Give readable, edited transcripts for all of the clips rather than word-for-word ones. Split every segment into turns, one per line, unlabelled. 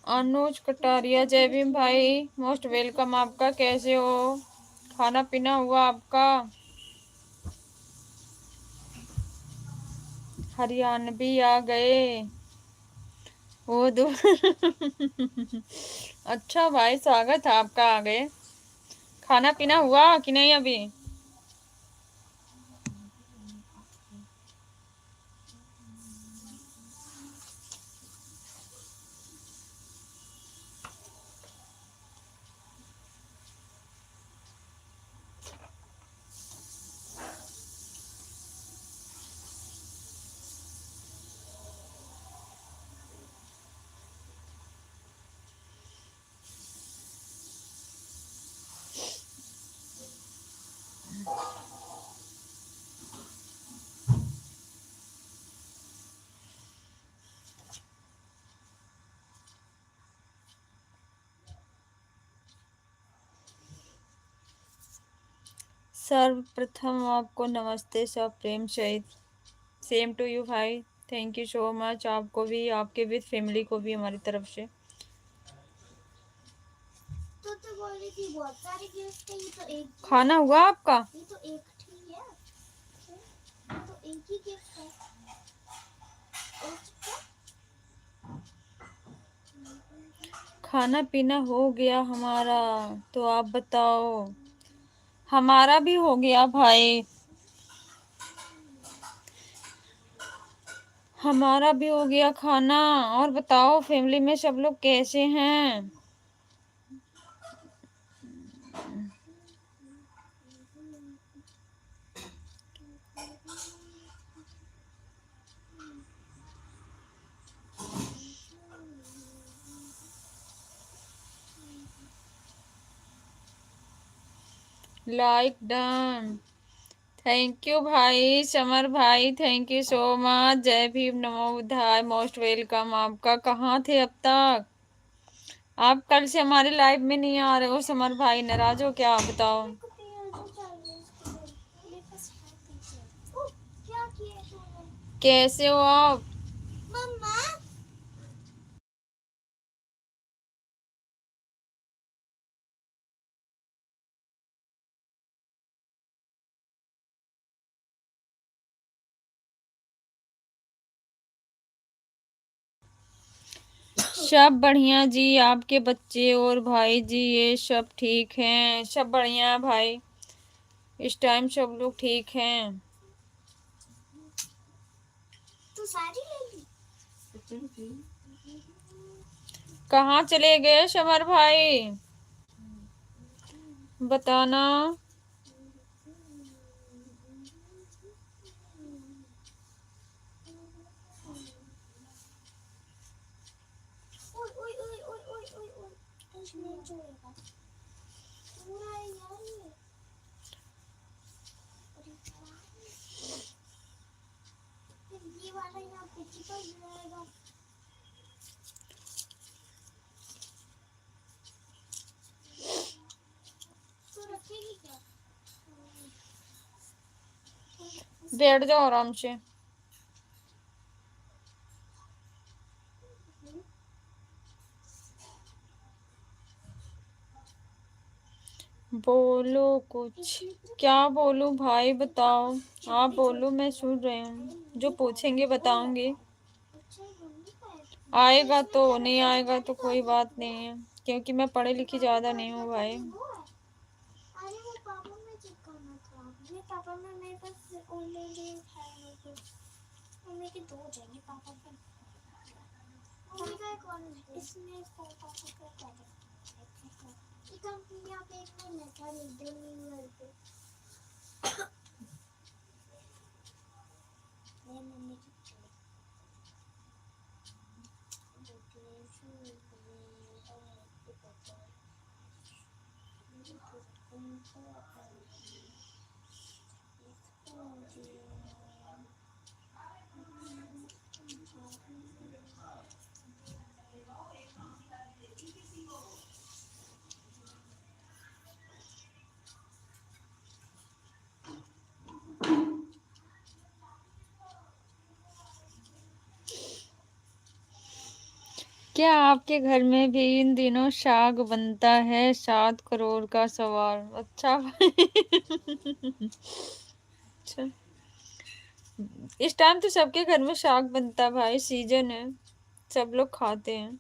अनुज कटारिया, जय भीम भाई, most welcome आपका। कैसे हो? खाना पीना हुआ आपका? हरियाणवी आ गए वो दो अच्छा भाई, स्वागत है आपका। आ गए। खाना पीना हुआ कि नहीं अभी? सर्वप्रथम आपको नमस्ते सब प्रेम सहित। सेम टू यू भाई। Thank you so much. आपको भी, आपके विद फैमिली को भी हमारी तरफ से। तो बोल रही थी बहुत सारे गिफ्ट है, ये तो एक खाना हुआ आपका? ये तो एक ही है, ये तो एक ही गिफ्ट है। खाना पीना हो गया हमारा, तो आप बताओ। हमारा भी हो गया भाई, हमारा भी हो गया खाना। और बताओ फैमिली में सब लोग कैसे हैं? Like done. थैंक यू भाई समर भाई, थैंक यू सो मच। जय भीम, नमो बुद्धाय, मोस्ट वेलकम आपका। कहाँ थे अब तक? आप कल से हमारे लाइव में नहीं आ रहे हो समर भाई, नाराज हो क्या? बताओ। कैसे हो आप? सब बढ़िया जी। आपके बच्चे और भाई जी ये सब ठीक हैं? सब बढ़िया भाई, इस टाइम सब लोग ठीक हैं। तो सारी ले ली। कहाँ चले गए समर भाई? बताना। ये वाला यहाँ पे चिपक जाएगा। तो रखेगी क्या? बैठ जाओ आराम से। बोलो कुछ। क्या बोलूं भाई, बताओ। आप बोलो, मैं सुन रही हूँ। जो पूछेंगे बताऊंगी। आएगा तो, नहीं आएगा तो कोई बात नहीं है, क्योंकि मैं पढ़ी लिखी ज्यादा नहीं हूँ भाई। अरे वो पापा में चिपकाना था। ये पापा में मेरे पास ऑलरेडी है कुछ। मम्मी के दो जाएंगे पापा पे। मम्मी का एक और है, इसमें इसको पापा का क्या है? ये कंपनी आप एक में लेटर लिख दो ईमेल पे। मैं मम्मी की क्या आपके घर में भी इन दिनों साग बनता है? 7 करोड़ का सवाल। अच्छा भाई। अच्छा, इस टाइम तो सबके घर में साग बनता है भाई, सीजन है, सब लोग खाते हैं।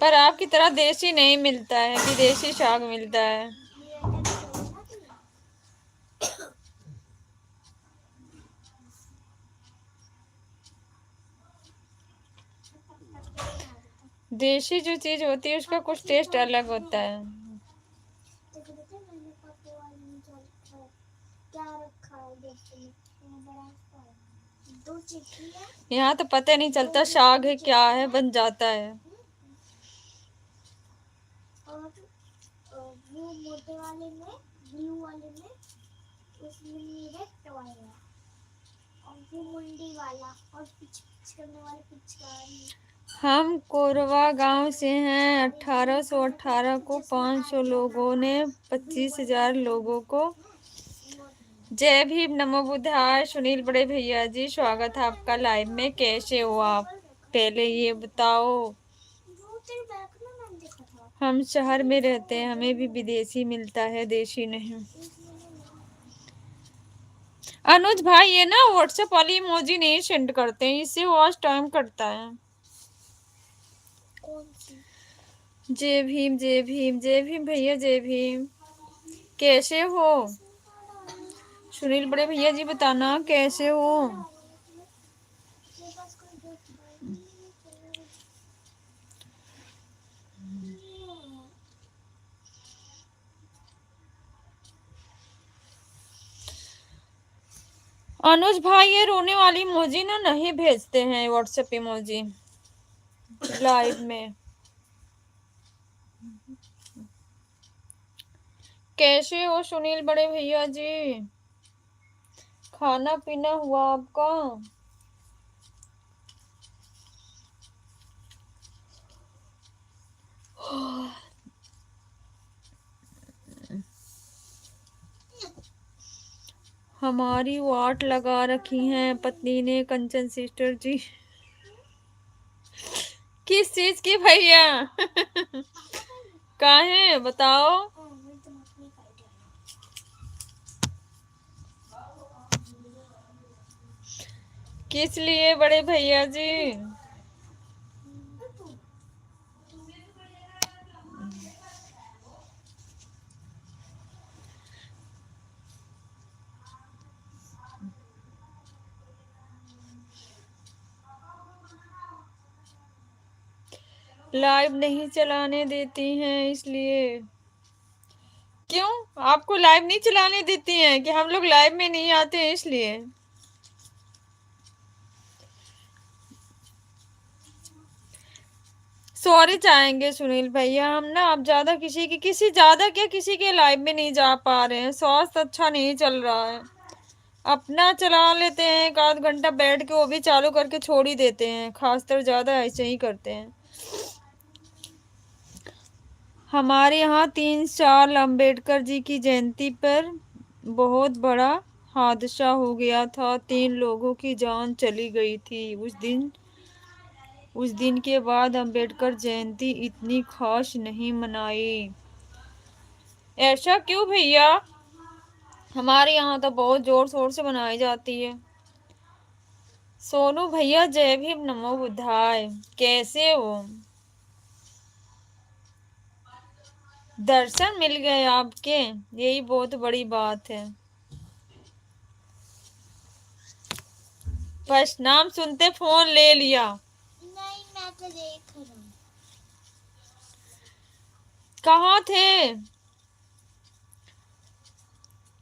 पर आपकी तरह देसी नहीं मिलता है, विदेशी साग मिलता है। देसी जो चीज होती है उसका कुछ टेस्ट अलग होता है। यहाँ तो पता नहीं चलता साग है क्या है, बन जाता है। और वो मोटे वाले में, ब्लू वाले में, उसमें रेड वाला, और वो मुंडी वाला, और पिच करने वाले पिचकारी। हम कोरवा गांव से हैं। 1818 को 500 लोगों ने 25,000 लोगों को। जय भीम, नमो बुद्धाय। सुनील बड़े भैया जी, स्वागत है आपका लाइव में। कैसे हो आप, पहले ये बताओ। हम शहर में रहते हैं, हमें भी विदेशी मिलता है, देशी नहीं। अनुज भाई, ये ना व्हाट्सएप वाली इमोजी नहीं सेंड करते हैं, इससे वॉच टाइम कटता है। कौन सी? जय भीम, जय भीम, जय भीम भैया, जय भीम। कैसे हो सुनील बड़े भैया जी, बताना कैसे हो। अनुज भाई, ये रोने वाली इमोजी ना नहीं भेजते हैं, व्हाट्सएप इमोजी लाइव में। कैसे हो सुनील बड़े भैया जी, खाना पीना हुआ आपका? हमारी वाट लगा रखी है पत्नी ने, कंचन सिस्टर जी। किस चीज की भैया? काहे बताओ। किस लिए बड़े भैया जी? लाइव नहीं चलाने देती हैं इसलिए। क्यों, आपको लाइव नहीं चलाने देती हैं कि हम लोग लाइव में नहीं आते हैं इसलिए? सॉरी चाहेंगे सुनील भैया, हम ना अब ज्यादा किसी के लाइव में नहीं जा पा रहे हैं, स्वास्थ्य अच्छा नहीं चल रहा है। अपना चला लेते हैं 1 आध घंटा बैठ के, वो भी चालू करके छोड़ ही देते हैं, खासकर ज्यादा ऐसे ही करते हैं। हमारे यहाँ 3 साल अंबेडकर जी की जयंती पर बहुत बड़ा हादसा हो गया था, 3 लोगों की जान चली गई थी उस दिन के बाद अंबेडकर जयंती इतनी खास नहीं मनाई। ऐसा क्यों भैया? हमारे यहाँ तो बहुत जोर शोर से मनाई जाती है। सोनू भैया, जय भीम, नमो बुद्धाय। कैसे हो? दर्शन मिल गए आपके, यही बहुत बड़ी बात है। बस नाम सुनते फोन ले लिया। नहीं, मैं तो देख रहा हूँ। कहाँ थे?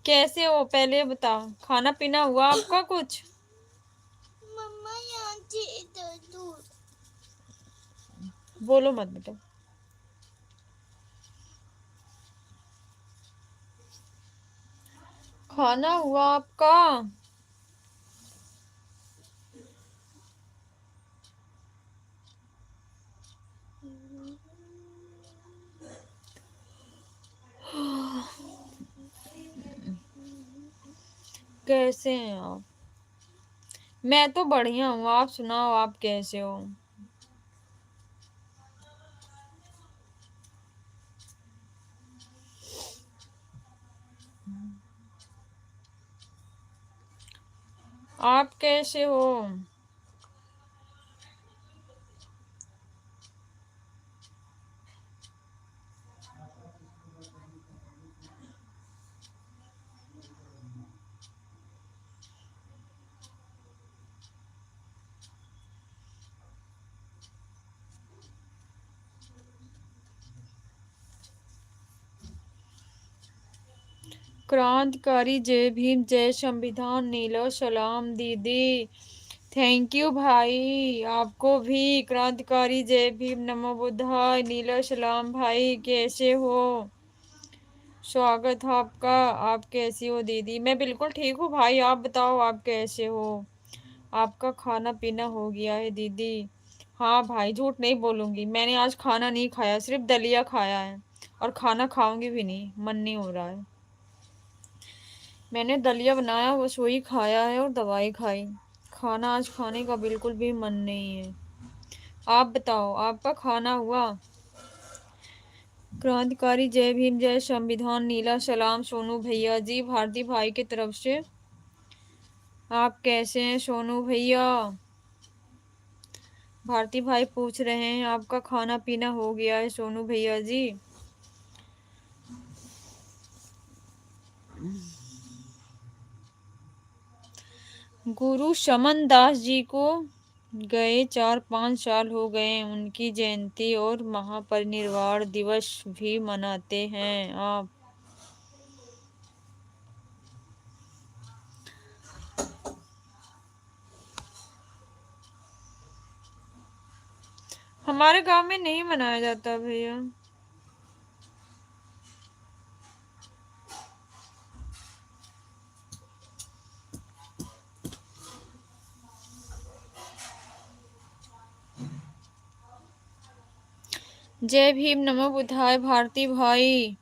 कैसे हो पहले बताओ, खाना पीना हुआ आपका कुछ? मम्मा यहाँ से इधर दूर। बोलो मत बेटा। खाना हुआ आपका? कैसे हैं आप? मैं तो बढ़िया हूँ, आप सुनाओ, आप कैसे हो? आप कैसे हो? क्रांतिकारी जय भीम, जय संविधान, नीलो सलाम दीदी। थैंक यू भाई, आपको भी क्रांतिकारी जय भीम, नमो बुद्धाय, नीलो सलाम भाई, कैसे हो? स्वागत है आपका। आप कैसी हो दीदी? मैं बिल्कुल ठीक हूँ भाई, आप बताओ आप कैसे हो? आपका खाना पीना हो गया है दीदी? हाँ भाई, झूठ नहीं बोलूंगी, मैंने आज खाना नहीं खाया, सिर्फ दलिया खाया है। और खाना खाऊंगी भी नहीं, मन नहीं हो रहा है। मैंने दलिया बनाया, बस वही खाया है और दवाई खाई। खाना आज खाने का बिल्कुल भी मन नहीं है। आप बताओ, आपका खाना हुआ? क्रांतिकारी जय भीम, जय संविधान, नीला सलाम सोनू भैया जी, भारती भाई की तरफ से। आप कैसे हैं सोनू भैया? भारती भाई पूछ रहे हैं आपका खाना पीना हो गया है सोनू भैया जी? गुरु शमन दास जी को गए 4-5 साल हो गए, उनकी जयंती और महापरिनिर्वाण दिवस भी मनाते हैं आप? हमारे गांव में नहीं मनाया जाता भैया। जय भीम, नमो बुद्धाय, भारती भाई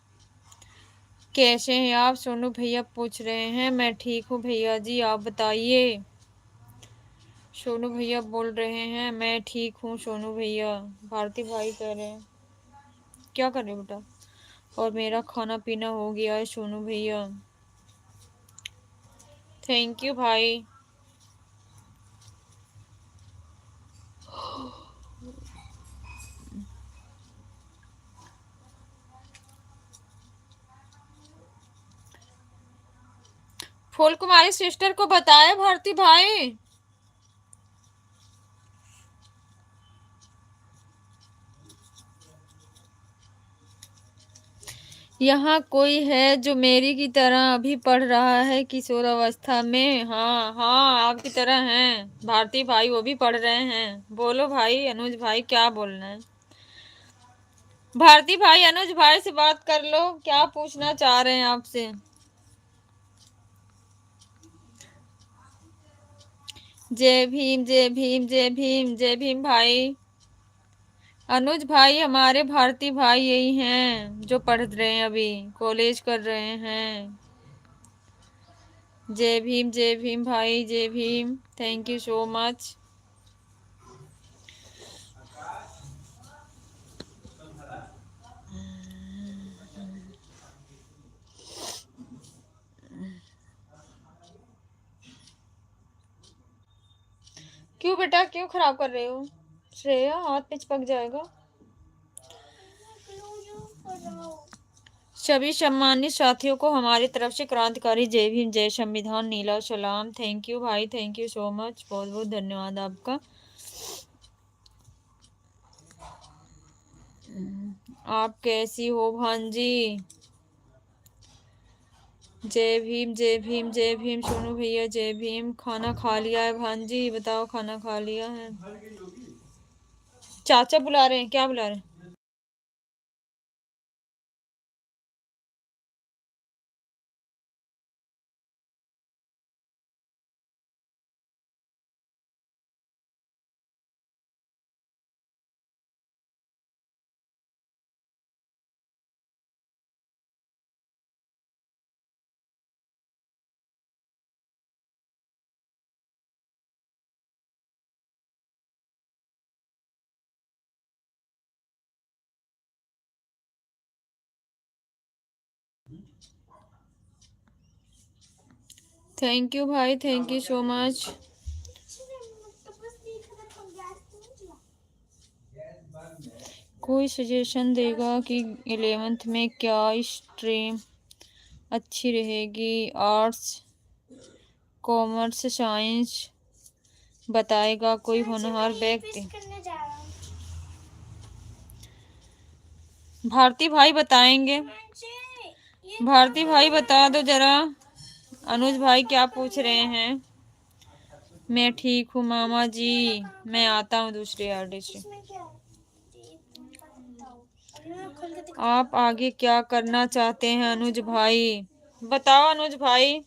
कैसे हैं आप? सोनू भैया पूछ रहे हैं। मैं ठीक हूँ भैया जी, आप बताइए। सोनू भैया बोल रहे हैं मैं ठीक हूँ सोनू भैया। भारती भाई कह रहे हैं क्या कर रहे हो बेटा? और मेरा खाना पीना हो गया है सोनू भैया। थैंक यू भाई। फूल कुमारी सिस्टर को बताया भारती भाई? यहाँ कोई है जो मेरी की तरह अभी पढ़ रहा है किशोरावस्था में? हाँ हाँ, आपकी तरह हैं भारती भाई, वो भी पढ़ रहे हैं। बोलो भाई, अनुज भाई क्या बोलना है? भारती भाई अनुज भाई से बात कर लो, क्या पूछना चाह रहे हैं आपसे? जय भीम, जय भीम, जय भीम, जय भीम भाई। अनुज भाई हमारे भारती भाई यही हैं जो पढ़ रहे हैं, अभी कॉलेज कर रहे हैं। जय भीम भाई, जय Bhim, thank you so much. क्यों बेटा, क्यों खराब कर रहे हो? श्रेया हाथ पे चिपक जाएगा। सभी सम्मानित साथियों को हमारी तरफ से क्रांतिकारी जय भीम, जय संविधान, नीला सलाम। थैंक यू भाई, थैंक यू सो मच, बहुत बहुत धन्यवाद आपका। आप कैसी हो भांजी? जय भीम, जय भीम, जय भीम सोनू भैया, जय भीम। खाना खा लिया है भांजी? बताओ, खाना खा लिया है? चाचा बुला रहे हैं, क्या बुला रहे हैं? थैंक यू भाई, थैंक यू सो मच। कोई सजेशन देगा कि 11th में क्या स्ट्रीम अच्छी रहेगी? आर्ट्स, कॉमर्स, साइंस बताएगा कोई होनहार व्यक्ति। भारती भाई बताएंगे। भारती भाई बता दो जरा। अनुज भाई क्या पूछ रहे हैं? मैं ठीक हूँ मामा जी, मैं आता हूँ दूसरे आरडी से। आप आगे क्या करना चाहते हैं अनुज भाई? बताओ अनुज भाई।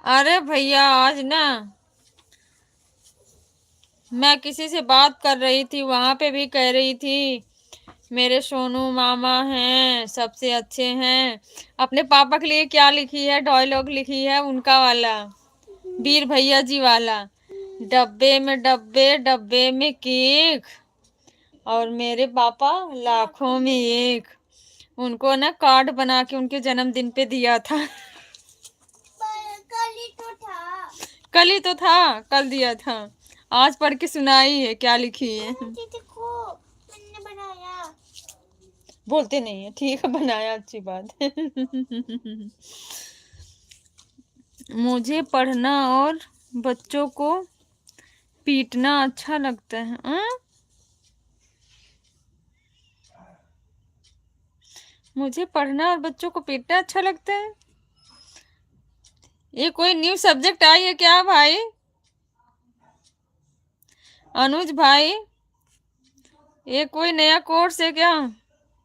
अरे भैया आज ना मैं किसी से बात कर रही थी, वहां पे भी कह रही थी मेरे सोनू मामा हैं सबसे अच्छे हैं। अपने पापा के लिए क्या लिखी है? डायलॉग लिखी है उनका वाला, वीर भैया जी वाला। डब्बे में डब्बे, डब्बे में केक, और मेरे पापा लाखों में एक। उनको ना कार्ड बना के उनके जन्मदिन पे दिया था। कल ही तो था, कल दिया था। आज पढ़ के सुनाई है क्या लिखी है। देखो मैंने बनाया। बोलते नहीं है, ठीक है बनाया, अच्छी बात है। मुझे पढ़ना और बच्चों को पीटना अच्छा लगता है। मुझे पढ़ना और बच्चों को पीटना अच्छा लगता है? ये कोई न्यू सब्जेक्ट आई है क्या भाई? अनुज भाई ये कोई नया कोर्स है क्या?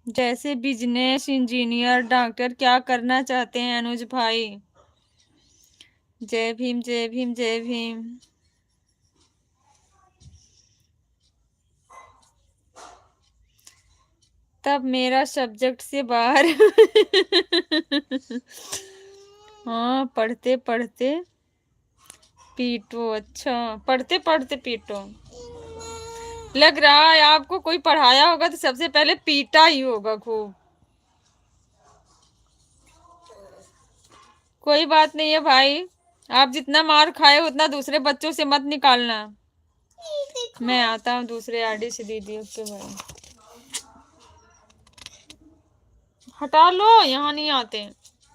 जैसे बिजनेस, इंजीनियर, डॉक्टर क्या करना चाहते हैं अनुज भाई? जय भीम, जय भीम, जय भीम। तब मेरा सब्जेक्ट से बाहर। हाँ पढ़ते पढ़ते पीटो। अच्छा पढ़ते पढ़ते पीटो। लग रहा है आपको कोई पढ़ाया होगा तो सबसे पहले पीटा ही होगा खूब। कोई बात नहीं है भाई, आप जितना मार खाए उतना दूसरे बच्चों से मत निकालना। मैं आता हूँ दूसरे आरडी से दीदी। ओके भाई, हटा लो, यहाँ नहीं आते।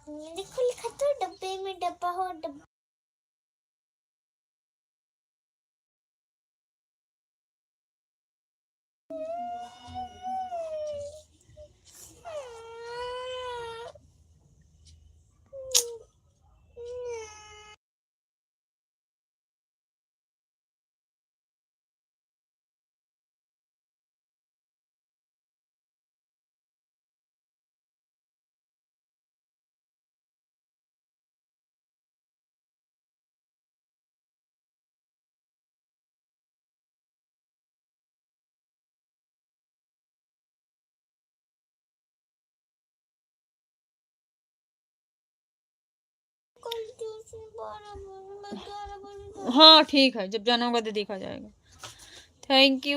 देखो लिखा तो डब्बे में डब्बा हो डब्बा। हाँ ठीक है, जब जाना होगा तो देखा जाएगा। थैंक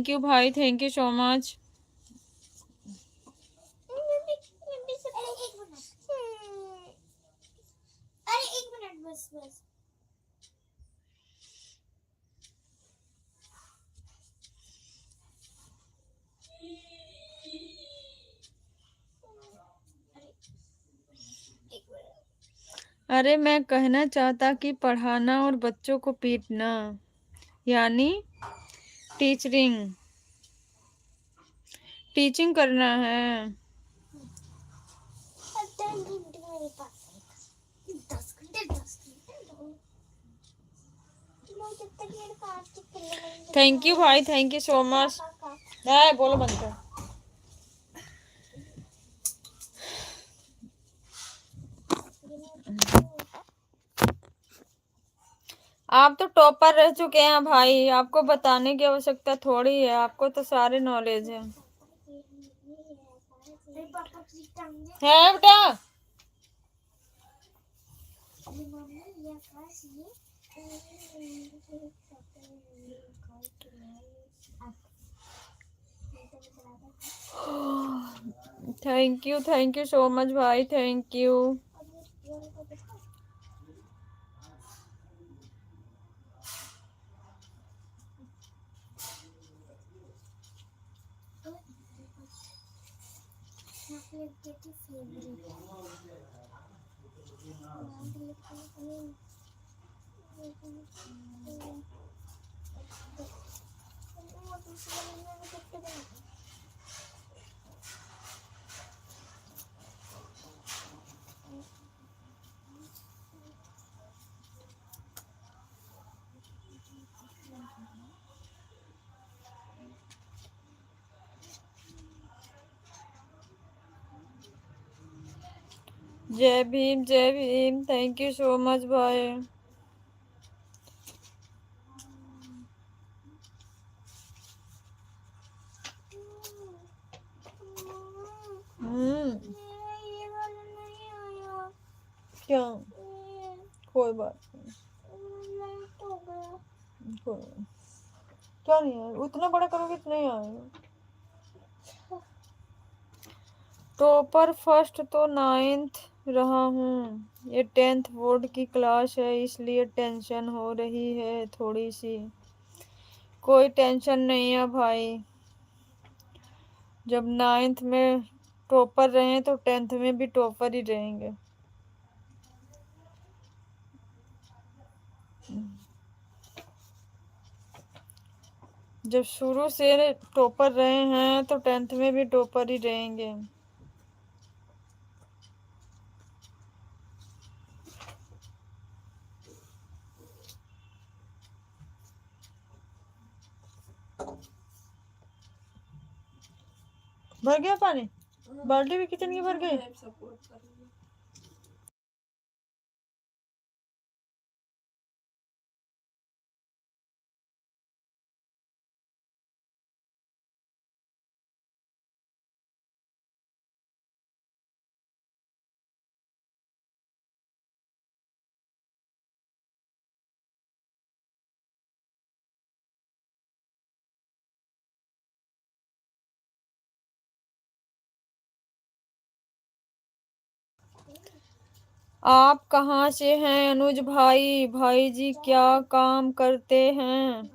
यू भाई, थैंक यू सो मच। अरे एक मिनट बस बस। अरे मैं कहना चाहता कि पढ़ाना और बच्चों को पीटना यानी टीचिंग, टीचिंग करना है। थैंक यू भाई, थैंक यू सो मच। बोलो बंद कर। आप तो टॉपर रह चुके हैं भाई, आपको बताने की आवश्यकता थोड़ी है, आपको तो सारे नॉलेज है। है बेटा। थैंक यू सो मच भाई, थैंक यू। जय भीम जय Bhim, thank you so much भाई। क्या? कोई बात नहीं, क्या नहीं है, उतना बड़ा करोगे तो नहीं आएगा। टॉपर फर्स्ट तो 9th रहा हूँ, ये 10th बोर्ड की क्लास है इसलिए टेंशन हो रही है थोड़ी सी। कोई टेंशन नहीं है भाई, जब 9th में टॉपर रहे तो 10th में भी टॉपर ही रहेंगे। जब शुरू से टॉपर रहे हैं तो 10th में भी टॉपर ही रहेंगे। भर गया पानी, बाल्टी भी किचन की भर गई। आप कहाँ से हैं अनुज भाई? भाई जी क्या काम करते हैं?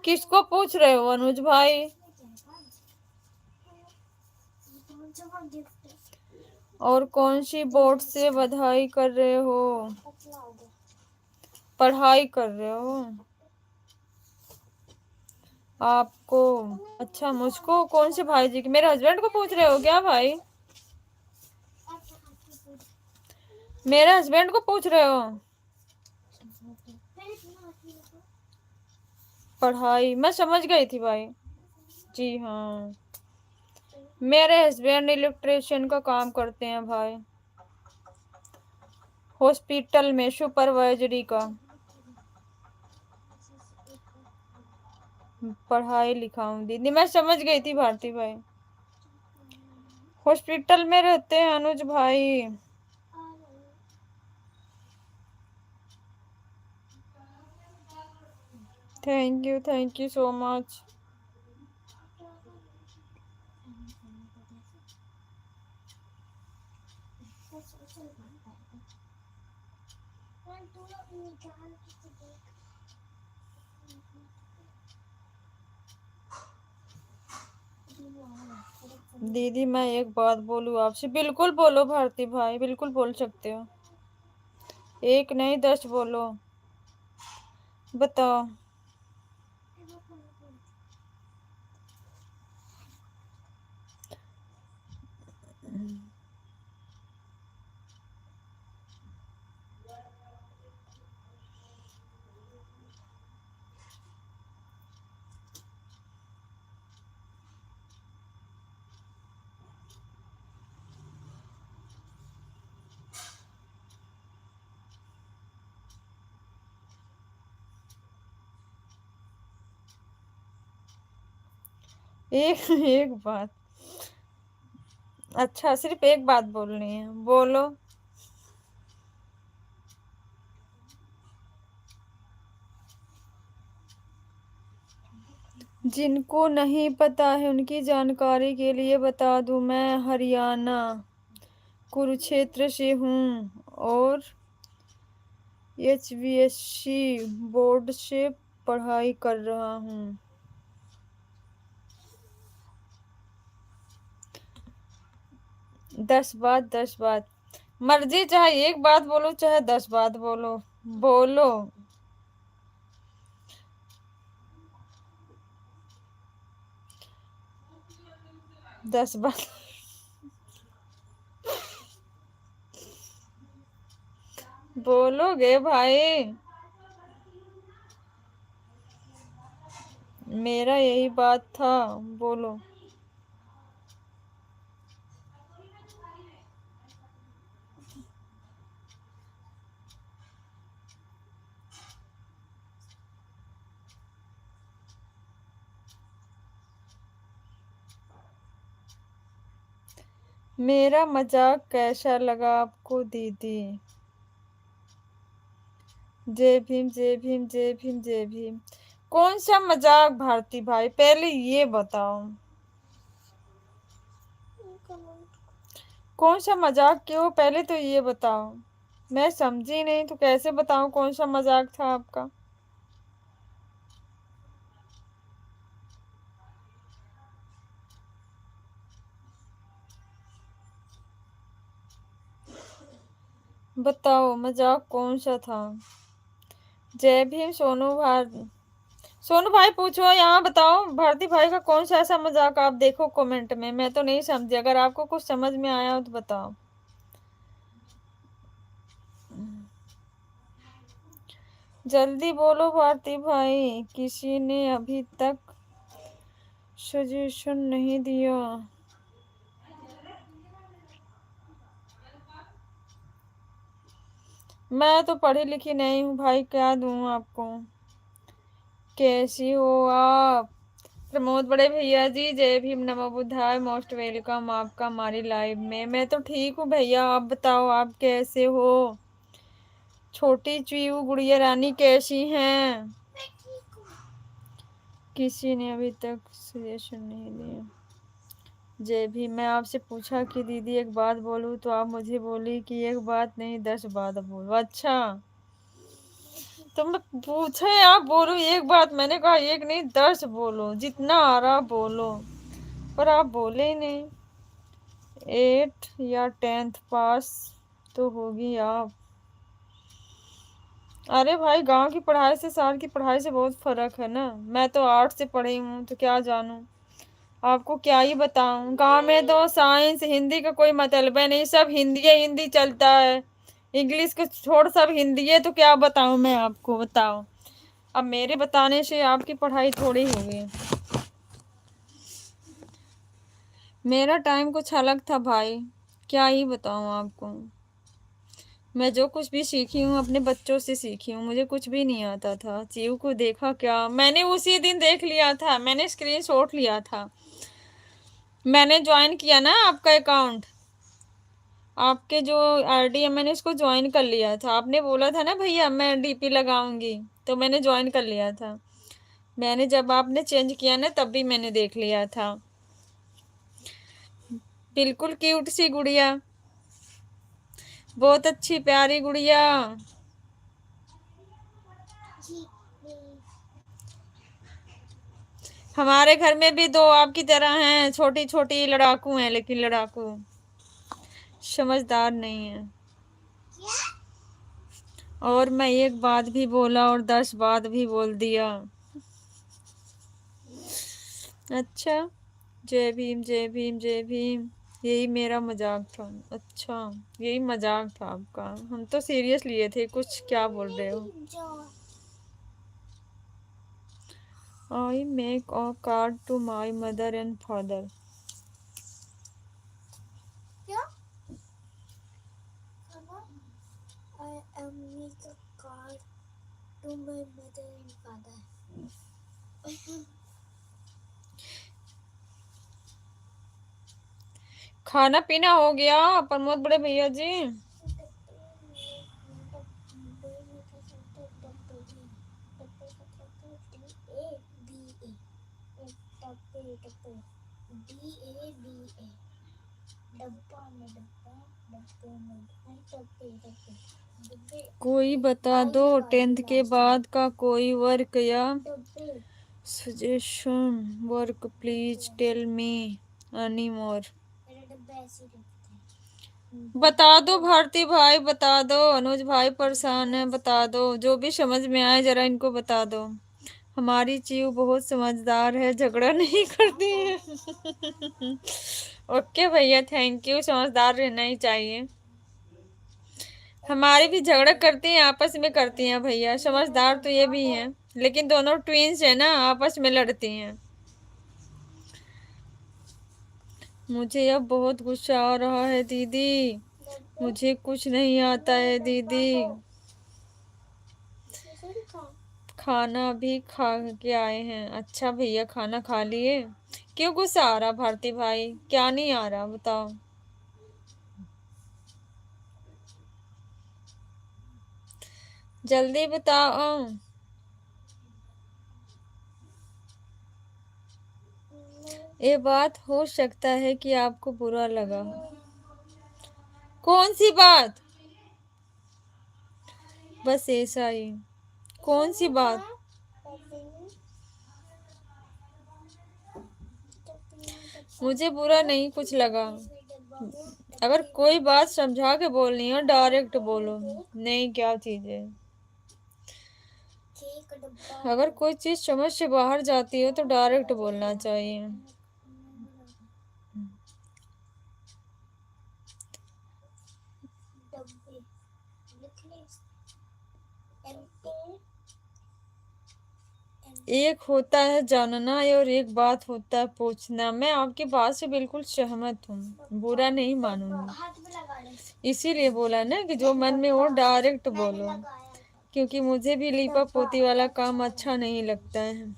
किसको पूछ रहे हो अनुज भाई? और कौन सी बोर्ड से बधाई कर रहे हो? पढ़ाई कर रहे हो आपको? अच्छा, मुझको कौन से भाई जी की? मेरे हस्बैंड को पूछ रहे हो क्या भाई? मेरे हस्बैंड को पूछ रहे हो? पढ़ाई मैं समझ गई थी भाई। जी हाँ, मेरे हस्बैंड इलेक्ट्रिशियन का काम करते हैं भाई, हॉस्पिटल में सुपरवाइजरी का। पढ़ाई लिखाऊं दीदी, मैं समझ गई थी भारती भाई, हॉस्पिटल में रहते हैं अनुज भाई। Thank you so much. दीदी मैं एक बात बोलूं आपसे? बिल्कुल बोलो भारती भाई, बिल्कुल बोल सकते हो, एक नहीं 10 बोलो, बताओ। एक एक बात, अच्छा, सिर्फ एक बात बोलनी है, बोलो। जिनको नहीं पता है उनकी जानकारी के लिए बता दूं, मैं हरियाणा कुरुक्षेत्र से हूँ और HVSC बोर्ड से पढ़ाई कर रहा हूँ। 10 बात 10 बात, मर्जी, चाहे एक बात बोलो चाहे 10 बात बोलो। बोलो। 10 बात। बोलोगे भाई? मेरा यही बात था, बोलो। मेरा मजाक कैसा लगा आपको दीदी? जय भीम जय भीम जय भीम जय भीम। कौन सा मजाक भारती भाई, पहले ये बताओ। कौन सा मजाक क्यों, पहले तो ये बताओ। मैं समझी नहीं तो कैसे बताऊं कौन सा मजाक था आपका? बताओ मजाक कौन सा था। जय भीम सोनू भाई पूछो, यहाँ बताओ भारती भाई का कौन सा ऐसा मजाक, आप देखो कमेंट में, मैं तो नहीं समझी, अगर आपको कुछ समझ में आया हो तो बताओ। जल्दी बोलो भारती भाई, किसी ने अभी तक सजेशन नहीं दिया। मैं तो पढ़ी लिखी नहीं हूँ भाई, क्या दूँ आपको। कैसी हो आप? प्रमोद बड़े भैया जी, जय भीम नमो बुद्धाय, मोस्ट वेलकम आपका हमारी लाइव में। मैं तो ठीक हूँ भैया, आप बताओ आप कैसे हो? छोटी चीऊ गुड़िया रानी कैसी हैं? किसी ने अभी तक सजेशन नहीं दिया। जय भीम। मैं आपसे पूछा कि दीदी एक बात बोलूं तो आप मुझे बोली कि एक बात नहीं 10 बात बोलो। अच्छा, तो मैं पूछे आप बोलो एक बात, मैंने कहा एक नहीं 10 बोलो, जितना आ रहा बोलो, पर आप बोले ही नहीं। 8 या 10th पास तो होगी आप। अरे भाई, गांव की पढ़ाई से शहर की पढ़ाई से बहुत फर्क है ना। मैं तो आर्ट से पढ़ी हूँ तो क्या जानूं, आपको क्या ही बताऊं। गांव में तो साइंस हिंदी का कोई मतलब है नहीं, सब हिंदी हिंदी चलता है। इंग्लिश को छोड़ सब हिंदी है, तो क्या बताऊं मैं आपको, बताओ। अब मेरे बताने से आपकी पढ़ाई थोड़ी होगी। मेरा टाइम कुछ अलग था भाई, क्या ही बताऊं आपको। मैं जो कुछ भी सीखी हूँ अपने बच्चों से सीखी हूँ, मुझे कुछ भी नहीं आता था। चीव को देखा क्या, मैंने उसी दिन देख लिया था, मैंने स्क्रीनशॉट लिया था। मैंने ज्वाइन किया ना आपका अकाउंट, आपके जो आरडी है, मैंने उसको ज्वाइन कर लिया था। आपने बोला था ना भैया मैं डीपी लगाऊंगी, तो मैंने ज्वाइन कर लिया था। मैंने जब आपने चेंज किया ना तब भी मैंने देख लिया था। बिल्कुल क्यूट सी गुड़िया, बहुत अच्छी प्यारी गुड़िया। हमारे घर में भी दो आपकी तरह हैं, छोटी छोटी लड़ाकू हैं, लेकिन लड़ाकू समझदार नहीं है। और मैं एक बात भी बोला और 10 बात भी बोल दिया। अच्छा, जय भीम जय भीम जय भीम, यही मेरा मजाक था। अच्छा, यही मजाक था आपका, हम तो सीरियस लिए थे। कुछ क्या बोल रहे हो? I make a card to my mother and father. I make a card to my mother and father. खाना पीना हो गया प्रमोद बड़े भैया जी? कोई बता दो 10th के बाद का कोई वर्क या suggestion work, please tell me any more. बता दो भारती भाई, बता दो। अनुज भाई परेशान है, बता दो जो भी समझ में आए जरा इनको बता दो। हमारी चीव बहुत समझदार है, झगड़ा नहीं करती है। ओके भैया, थैंक यू। समझदार रहना ही चाहिए। हमारी भी झगड़ा करती हैं, आपस में करती हैं भैया। समझदार तो ये भी हैं, लेकिन दोनों ट्विंस है ना, आपस में लड़ती हैं। मुझे अब बहुत गुस्सा आ रहा है दीदी, मुझे कुछ नहीं आता है दीदी। खाना भी खा के आए हैं। अच्छा भैया, खाना खा लिए? क्यों गुस्सा आ रहा भारती भाई, क्या नहीं आ रहा बताओ। जल्दी बताओ। ये बात हो सकता है कि आपको बुरा लगा। कौन सी बात? बस ऐसा ही। कौन सी बात? मुझे बुरा नहीं कुछ लगा। अगर कोई बात समझा के बोलनी हो डायरेक्ट बोलो। नहीं, क्या चीज है? अगर कोई चीज समझ से बाहर जाती हो तो डायरेक्ट बोलना चाहिए। एक होता है जानना और एक बात होता है पूछना। मैं आपकी बात से बिल्कुल सहमत हूँ, बुरा नहीं मानूंगी। इसीलिए बोला ना कि जो मन में हो डायरेक्ट बोलो, क्योंकि मुझे भी लीपा पोती वाला काम अच्छा नहीं लगता है।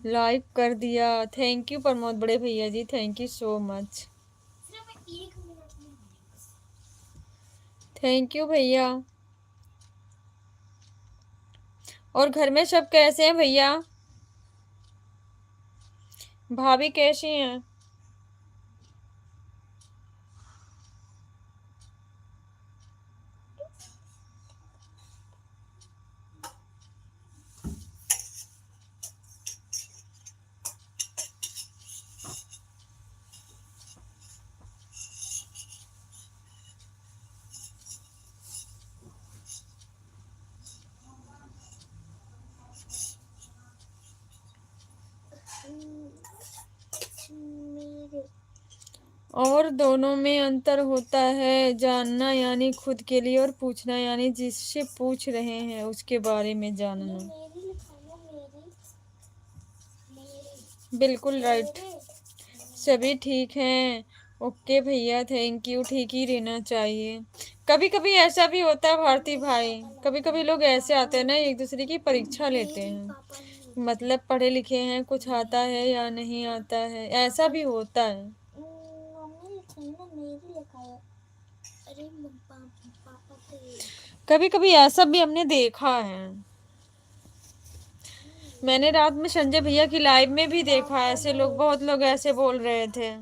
लाइक कर दिया, थैंक यू प्रमोद बड़े भैया जी, thank you so much. Thank you भैया। और घर में सब कैसे हैं भैया? भाभी कैसी हैं? और दोनों में अंतर होता है, जानना यानी खुद के लिए और पूछना यानी जिससे पूछ रहे हैं उसके बारे में जानना। बिल्कुल राइट। सभी ठीक हैं। ओके भैया, थैंक यू। ठीक ही रहना चाहिए। कभी कभी ऐसा भी होता है भारती भाई, कभी कभी लोग ऐसे आते हैं ना, एक दूसरे की परीक्षा लेते हैं, मतलब पढ़े लिखे हैं, कुछ आता है या नहीं आता है, ऐसा भी होता है। कभी कभी ऐसा भी हमने देखा है। मैंने रात में संजय भैया की लाइव में भी देखा, ऐसे लोग, बहुत लोग ऐसे बोल रहे थे।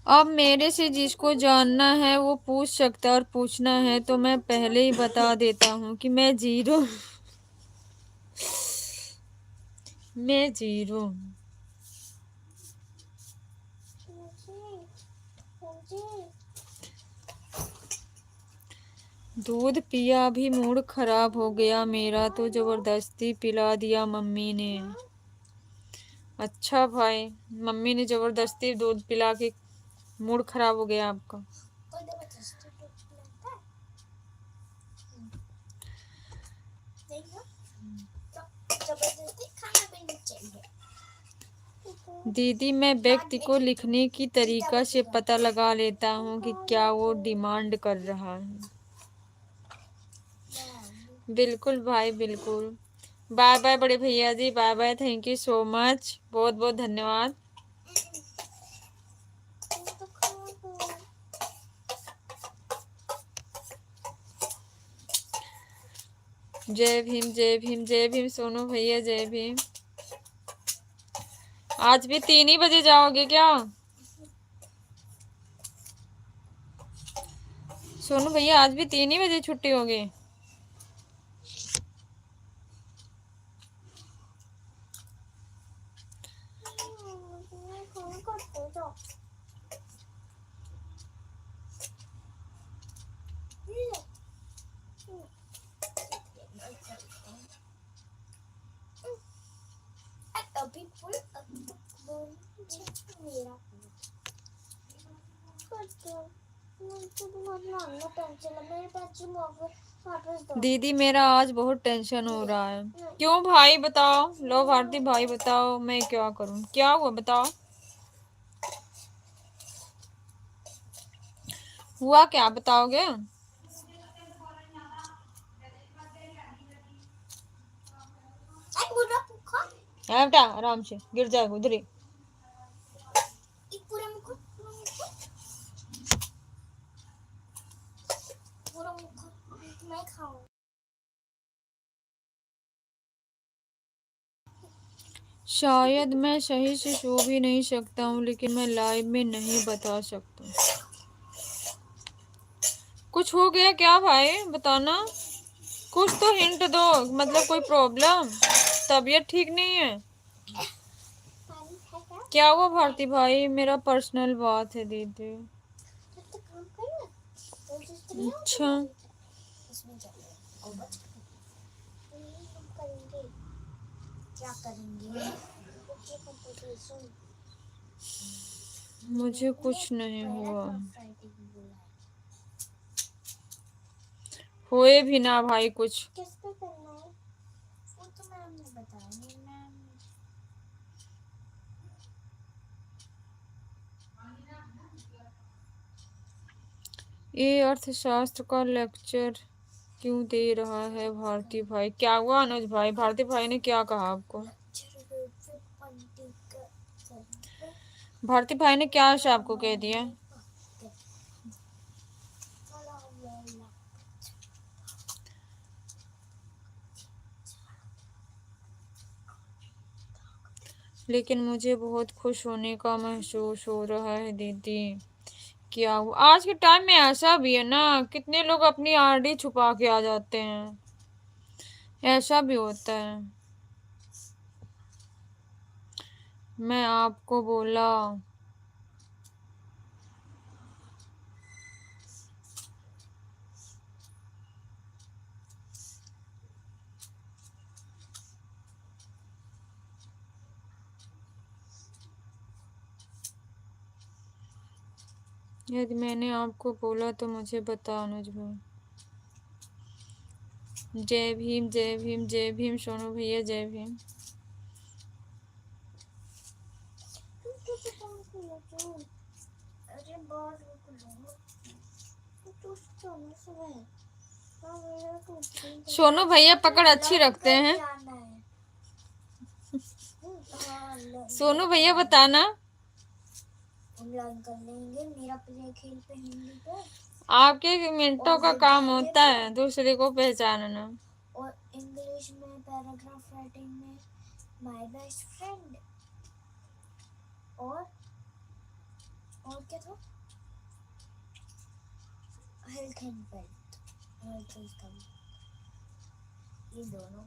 अब मेरे से जिसको जानना है वो पूछ सकता है, और पूछना है तो मैं पहले ही बता देता हूँ कि मैं जीरो मैं जीरो। दूध पिया भी मूड खराब हो गया मेरा, तो जबरदस्ती पिला दिया मम्मी ने। अच्छा भाई, मम्मी ने जबरदस्ती दूध पिला के मूड खराब हो गया आपका। दीदी, मैं व्यक्ति को लिखने की तरीका से पता लगा लेता हूँ कि क्या वो डिमांड कर रहा है। बिल्कुल भाई, बिल्कुल। बाय बाय बड़े भैया जी, bye bye, thank you so much, बहुत बहुत धन्यवाद। जय भीम, जय भीम, जय भीम सोनू भैया, जय भीम। आज भी 3 ही बजे जाओगे क्या सोनू भैया? आज भी 3 ही बजे छुट्टी होगी? दीदी, मेरा आज बहुत टेंशन हो रहा है। क्यों भाई बताओ? लो भारती भाई बताओ, मैं क्या करूं? क्या हुआ बताओ? हुआ क्या बताओगे? बेटा आराम से, गिर जाएगा उधर ही। शायद मैं सही से सो भी नहीं सकता हूँ, लेकिन मैं लाइव में नहीं बता सकता। कुछ हो गया क्या भाई? बताना, कुछ तो हिंट दो, मतलब कोई प्रॉब्लम, तबीयत ठीक नहीं है? क्या हुआ भारती भाई? मेरा पर्सनल बात है दीदी। अच्छा, मुझे कुछ नहीं हुआ। होए भी ना भाई कुछ। ये अर्थशास्त्र का लेक्चर क्यों दे रहा है भारती भाई? क्या हुआ अनुज भाई? भारती भाई ने क्या कहा आपको? भारती भाई ने क्या से आपको कह दिया? लेकिन मुझे बहुत खुश होने का महसूस हो रहा है दीदी। क्या हुआ? आज के टाइम में ऐसा भी है ना, कितने लोग अपनी आरडी छुपा के आ जाते हैं, ऐसा भी होता है। मैं आपको बोला। यदि मैंने आपको बोला तो मुझे बता अनुज भाई। जय भीम, जय भीम, जय भीम सोनू भैया, जय भीम। सोनू भैया पकड़ अच्छी रखते हैं। सोनू भैया बताना। आपके मिनटों का काम होता है दूसरे को पहचानना। और इंग्लिश में पैराग्राफ राइटिंग में माय बेस्ट फ्रेंड, और क्या था? हेल्थ एंड वेल्थ, ये दोनों।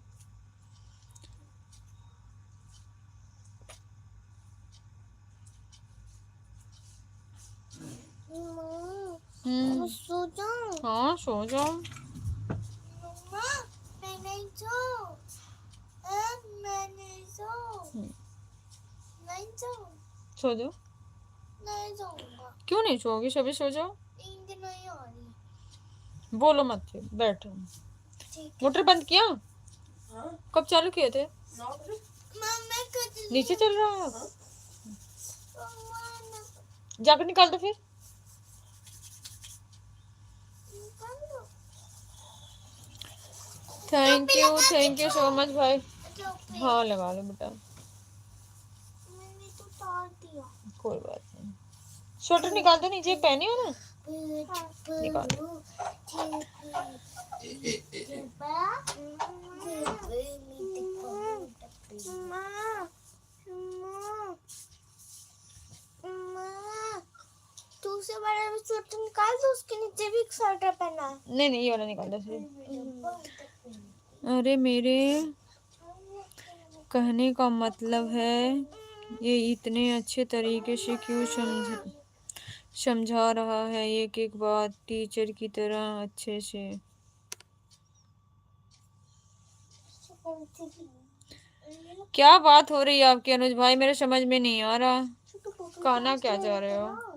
सो जाऊं? हाँ सो जाओ। सो जाओ। क्यों नहीं सोओगी? सभी सो जाओ। बोलो मत फिर, बैठो। मोटर बंद किया? कब चालू किए थे? नीचे चल रहा है। जाकर निकाल दो फिर। थैंक यू सो मच भाई। हाँ लगा लो बेटा, कोई बात नहीं। स्वेटर निकाल दो, नीचे पहने हो ना, निकाल दो।
दूसरे वाला स्वेटर निकाल दो, उसके नीचे भी एक स्वेटर पहना।
नहीं ये वाला निकाल दो फिर। अरे मेरे कहने का मतलब है ये इतने अच्छे तरीके से क्यों समझा रहा है एक एक बात, टीचर की तरह अच्छे से। क्या बात हो रही है आपकी अनुज भाई? मेरे समझ में नहीं आ रहा, कहना क्या चाह रहे हो?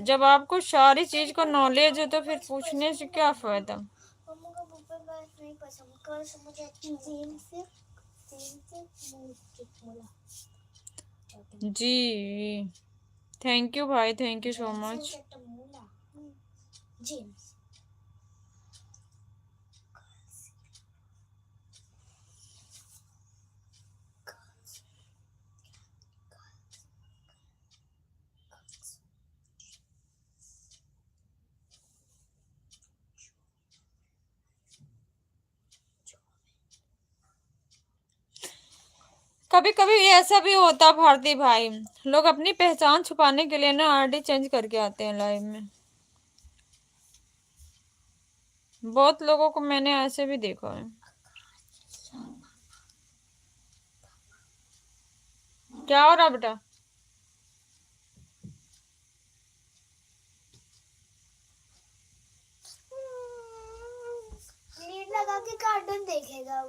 जब आपको सारी चीज का नॉलेज है तो फिर पूछने से क्या फायदा? जी थैंक यू भाई, थैंक यू सो मच। कभी कभी ऐसा भी होता भारती भाई, लोग अपनी पहचान छुपाने के लिए ना आईडी चेंज करके आते हैं लाइव में। बहुत लोगों को मैंने ऐसे भी देखा है। क्या हो रहा बेटा?
लीड लगा के कार्टून देखेगा।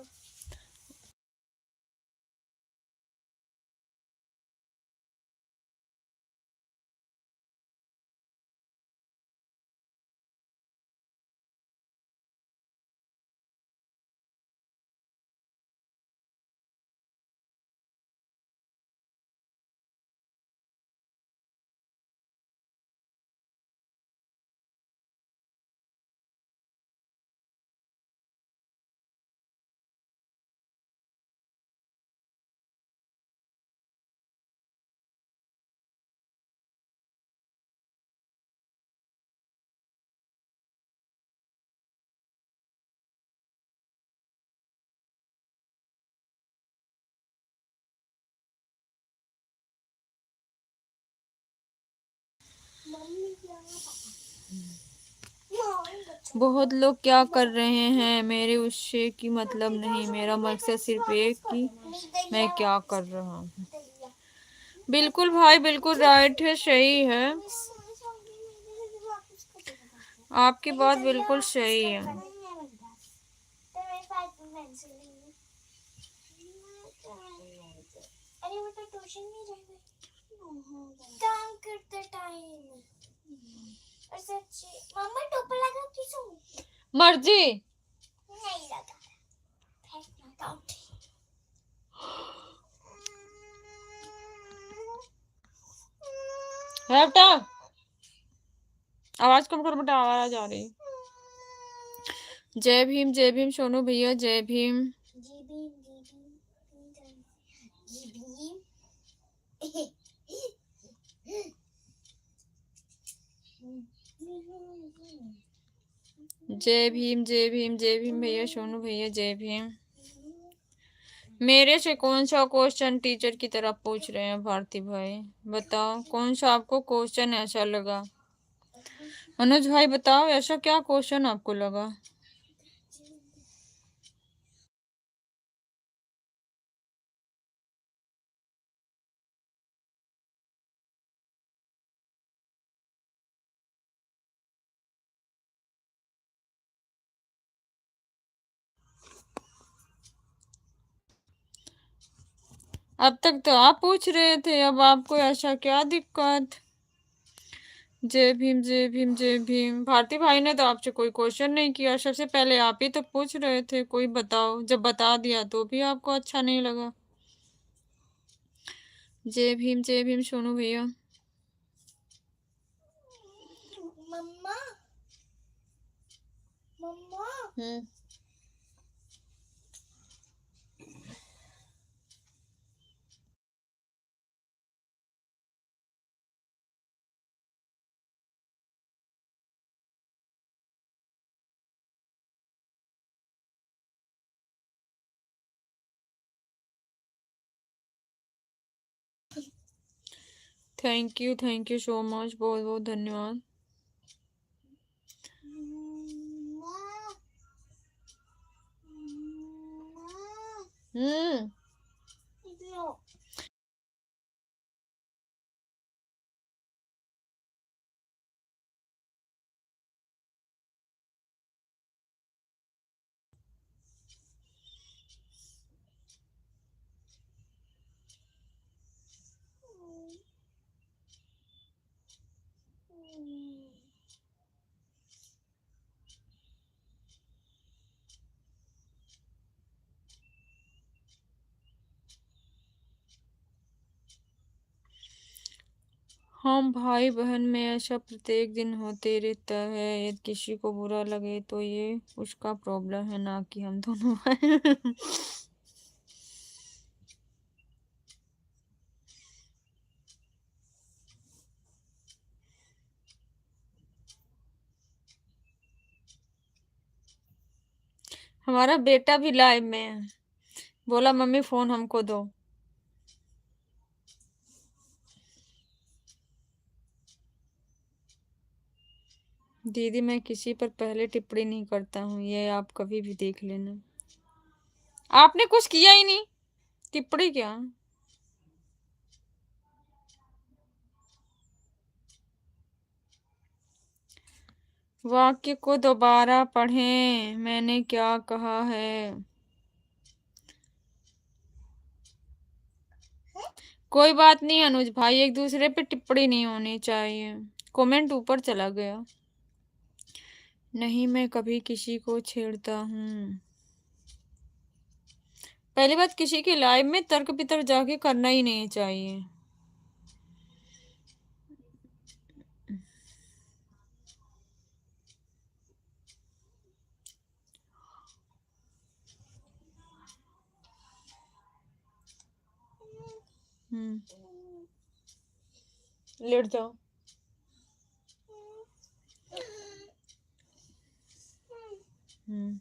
बहुत लोग क्या कर रहे हैं मेरे उससे की मतलब नहीं, मेरा मकसद सिर्फ एक कि मैं क्या कर रहा हूँ। बिल्कुल भाई, बिल्कुल राइट है, सही है, आपकी बात बिल्कुल सही है।
अरे वो तो ट्यूशन में जाएगा काम करते टाइम। और सच्ची मम्मा टोपा लगा के सो।
मर्जी
नहीं लगा, फेंकना आउट।
है बेटा, आवाज कम करो बेटा, आवाज आ रही। जय भीम सोनू भैया, जय भीम।
जी भीम जी भीम।
जय भीम भैया, सोनू भैया, जय भीम। मेरे से कौन सा क्वेश्चन टीचर की तरह पूछ रहे हैं भारती भाई? बताओ कौन सा आपको क्वेश्चन ऐसा लगा? अनुज भाई बताओ, ऐसा क्या क्वेश्चन आपको लगा? अब तक तो आप पूछ रहे थे, अब आपको ऐसा क्या दिक्कत? जय भीम जय भीम जय भीम। भारती भाई ने तो आपसे कोई क्वेश्चन नहीं किया, सबसे पहले आप ही तो पूछ रहे थे कोई बताओ, जब बता दिया तो भी आपको अच्छा नहीं लगा। जय भीम सोनू भैया।
मम्मा मम्मा
थैंक यू सो मच, बहुत बहुत धन्यवाद। हम्म हम भाई बहन में ऐसा प्रत्येक दिन होते रहता है, यदि किसी को बुरा लगे तो ये उसका प्रॉब्लम है, ना कि हम दोनों भाई। हमारा बेटा भी लाइव में है, बोला मम्मी फोन हमको दो। दीदी मैं किसी पर पहले टिप्पणी नहीं करता हूँ, ये आप कभी भी देख लेना। आपने कुछ किया ही नहीं, टिप्पणी क्या? वाक्य को दोबारा पढ़ें, मैंने क्या कहा है। कोई बात नहीं अनुज भाई, एक दूसरे पे टिप्पणी नहीं होनी चाहिए। कमेंट ऊपर चला गया। नहीं मैं कभी किसी को छेड़ता हूँ। पहली बात, किसी के लाइव में तर्क बितर्क जाके करना ही नहीं चाहिए। लेट जाओ। हम्म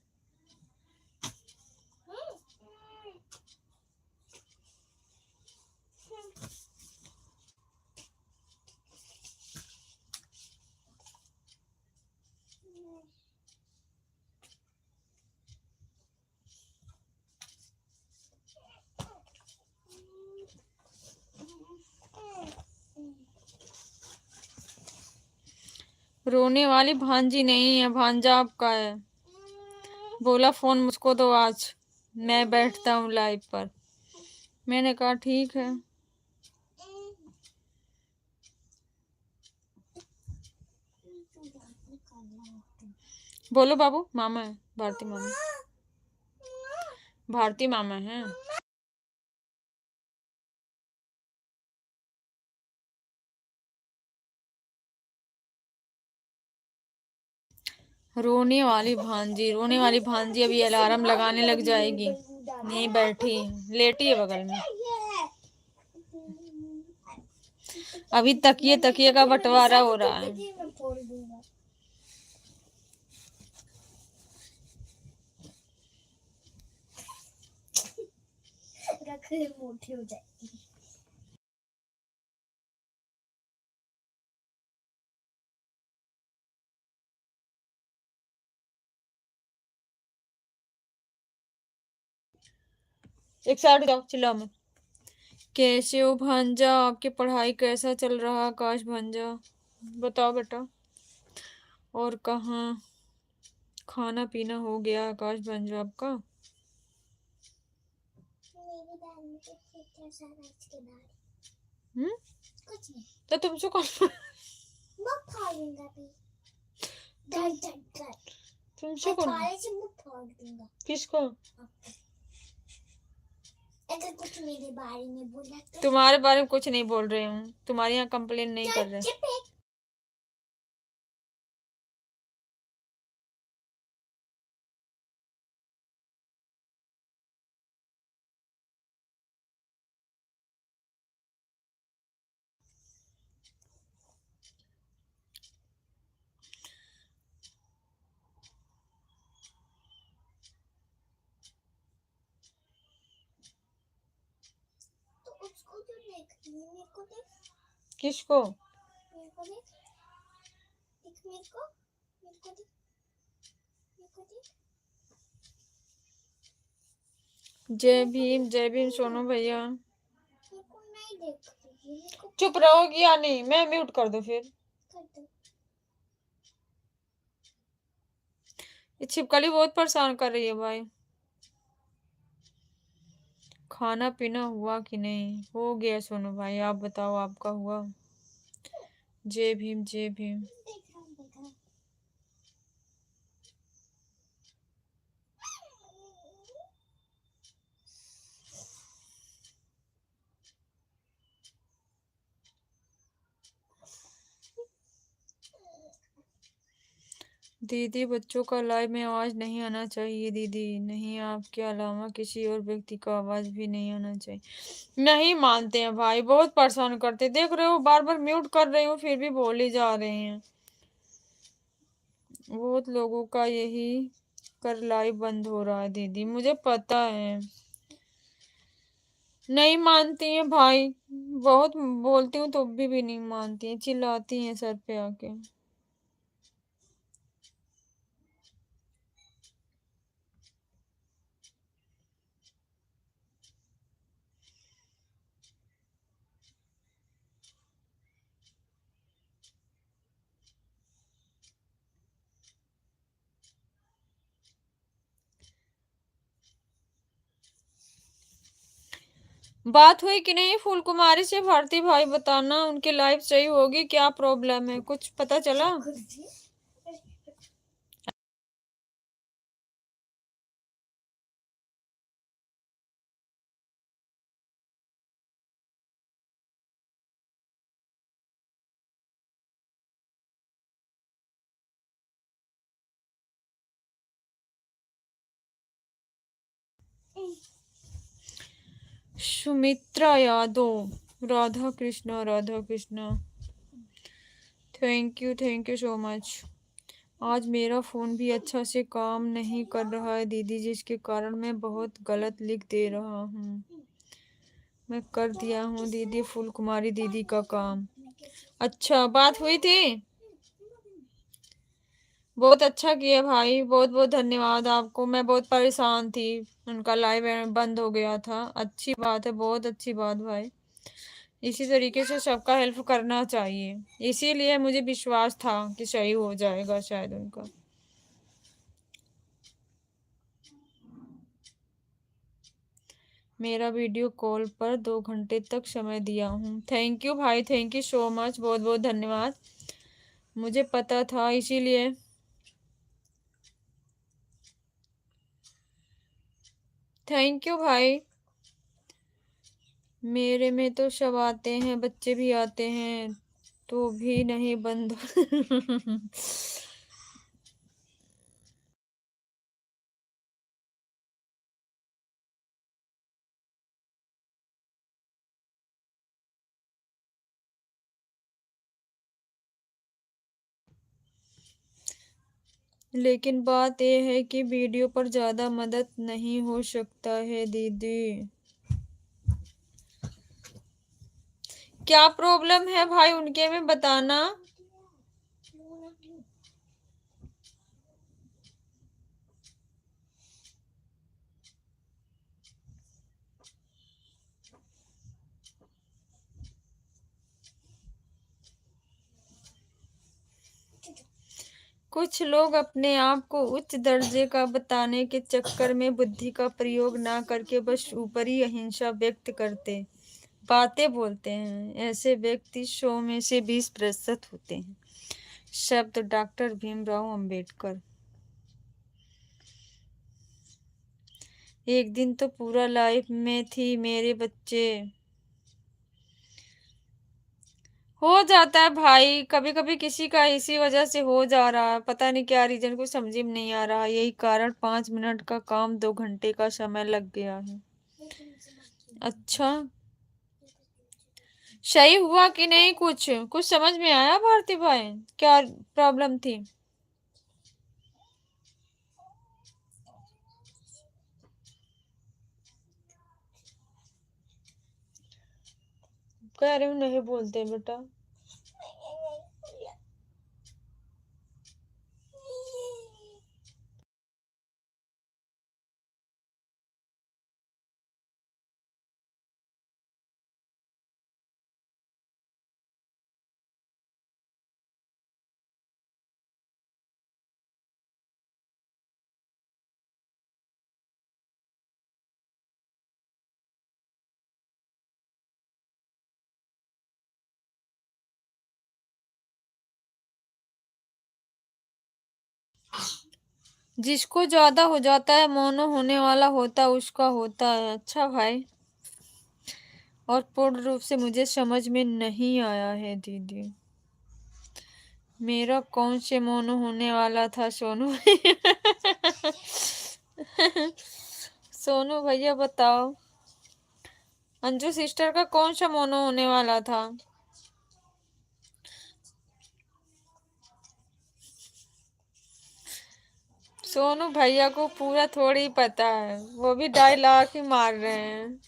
रोने वाली भांजी नहीं है, भांजा आपका है। बोला फोन मुझको दो आज, मैं बैठता हूँ लाइव पर। मैंने कहा ठीक है। बोलो बाबू, मामा है, भारती मामा, भारती मामा है। रोने वाली भांजी अभी अलार्म लगाने लग जाएगी। नहीं बैठी, लेटी है बगल में। अभी तकिए का बंटवारा हो रहा है।
मोटी हो जाएगी।
एक साइड जाओ, चिल्लाओ मत। कैसे हो भांजा, आपकी पढ़ाई कैसा चल रहा? आकाश भांजा बताओ बेटा। और कहाँ खाना पीना हो गया आकाश भांजा आपका?
कैसा है इसके बारे? कुछ नहीं।
तो तुमसे कौन
मैं फाड़ूंगा भी। डर डर डर।
तुमसे कौन
फाड़े से मैं फाड़ दूंगा।
किसको?
अगर कुछ मेरे बारे में बोला तो।
तुम्हारे बारे में कुछ नहीं बोल रहे हूँ, तुम्हारे यहाँ कंप्लेन नहीं कर रहे।
तो उसको जो देख मेरे को देख।
किसको?
मेरे को देख। देख मेरे को। मेरे को देख। मेरे को देख।
जय भीम सोनू भैया।
मेरे को नहीं देखती। मेरे को
चुप रहोगी या नहीं? मैं म्यूट कर दो फिर।
कर दो।
ये छिपकली बहुत परेशान कर रही है भाई। खाना पीना हुआ कि नहीं? हो गया सोनू भाई, आप बताओ आपका हुआ? जय भीम जय भीम।
देख रहा हूँ देख रहा हूँ।
दीदी बच्चों का लाइव में आवाज नहीं आना चाहिए दीदी। नहीं, आपके अलावा किसी और व्यक्ति का आवाज भी नहीं आना चाहिए। नहीं मानते हैं भाई, बहुत परेशान करते। देख रहे हो, बार बार म्यूट कर रही हूँ फिर भी बोल ही जा रहे हैं। बहुत लोगों का यही कर लाइव बंद हो रहा है दीदी, मुझे पता है। नहीं मानती हैं भाई, बहुत बोलती हूँ तो भी नहीं मानती हैं, चिल्लाती हैं सर पे आके। बात हुई कि नहीं फूल कुमारी से? भारती भाई बताना, उनकी लाइफ सही होगी? क्या प्रॉब्लम है, कुछ पता चला? Sumitra Yadav, Radha Krishna Radha Krishna. Thank you so much. आज मेरा फ़ोन भी अच्छा से काम नहीं कर रहा है दीदी, जिसके कारण मैं बहुत गलत लिख दे रहा हूँ। मैं कर दिया हूँ दीदी फूल कुमारी दीदी का काम। अच्छा, बात हुई थी? बहुत अच्छा किया भाई, बहुत बहुत धन्यवाद आपको। मैं बहुत परेशान थी, उनका लाइव बंद हो गया था। अच्छी बात है, बहुत अच्छी बात भाई। इसी तरीके से सबका हेल्प करना चाहिए, इसीलिए मुझे विश्वास था कि सही हो जाएगा शायद उनका। मेरा वीडियो कॉल पर 2 घंटे तक समय दिया हूँ। थैंक यू भाई, थैंक यू सो मच, बहुत बहुत धन्यवाद। मुझे पता था इसीलिए। थैंक यू भाई। मेरे में तो सब आते हैं, बच्चे भी आते हैं, तो भी नहीं बंद लेकिन बात यह है कि वीडियो पर ज़्यादा मदद नहीं हो सकता है दीदी। क्या प्रॉब्लम है भाई उनके में, बताना। कुछ लोग अपने आप को उच्च दर्जे का बताने के चक्कर में बुद्धि का प्रयोग ना करके बस ऊपरी अहिंसा व्यक्त करते बातें बोलते हैं। ऐसे व्यक्ति 100 में से 20% होते हैं। शब्द डॉक्टर भीमराव अंबेडकर। एक दिन तो पूरा लाइफ में थी मेरे बच्चे। हो जाता है भाई, कभी कभी किसी का इसी वजह से हो जा रहा है, पता नहीं क्या रीजन, को समझ में नहीं आ रहा। यही कारण 5 मिनट का काम 2 घंटे का समय लग गया है। अच्छा, सही हुआ कि नहीं? कुछ कुछ समझ में आया भारती भाई? क्या प्रॉब्लम थी? कह रही हूँ नहीं बोलते बेटा। जिसको ज्यादा हो जाता है, मोनो होने वाला होता है, उसका होता है। अच्छा भाई, और पूर्ण रूप से मुझे समझ में नहीं आया है दीदी। मेरा कौन से मोनो होने वाला था सोनू? सोनू भैया बताओ, अंजू सिस्टर का कौन सा मोनो होने वाला था? सोनू भैया को पूरा थोड़ी पता है, वो भी डायलॉग ही मार रहे हैं।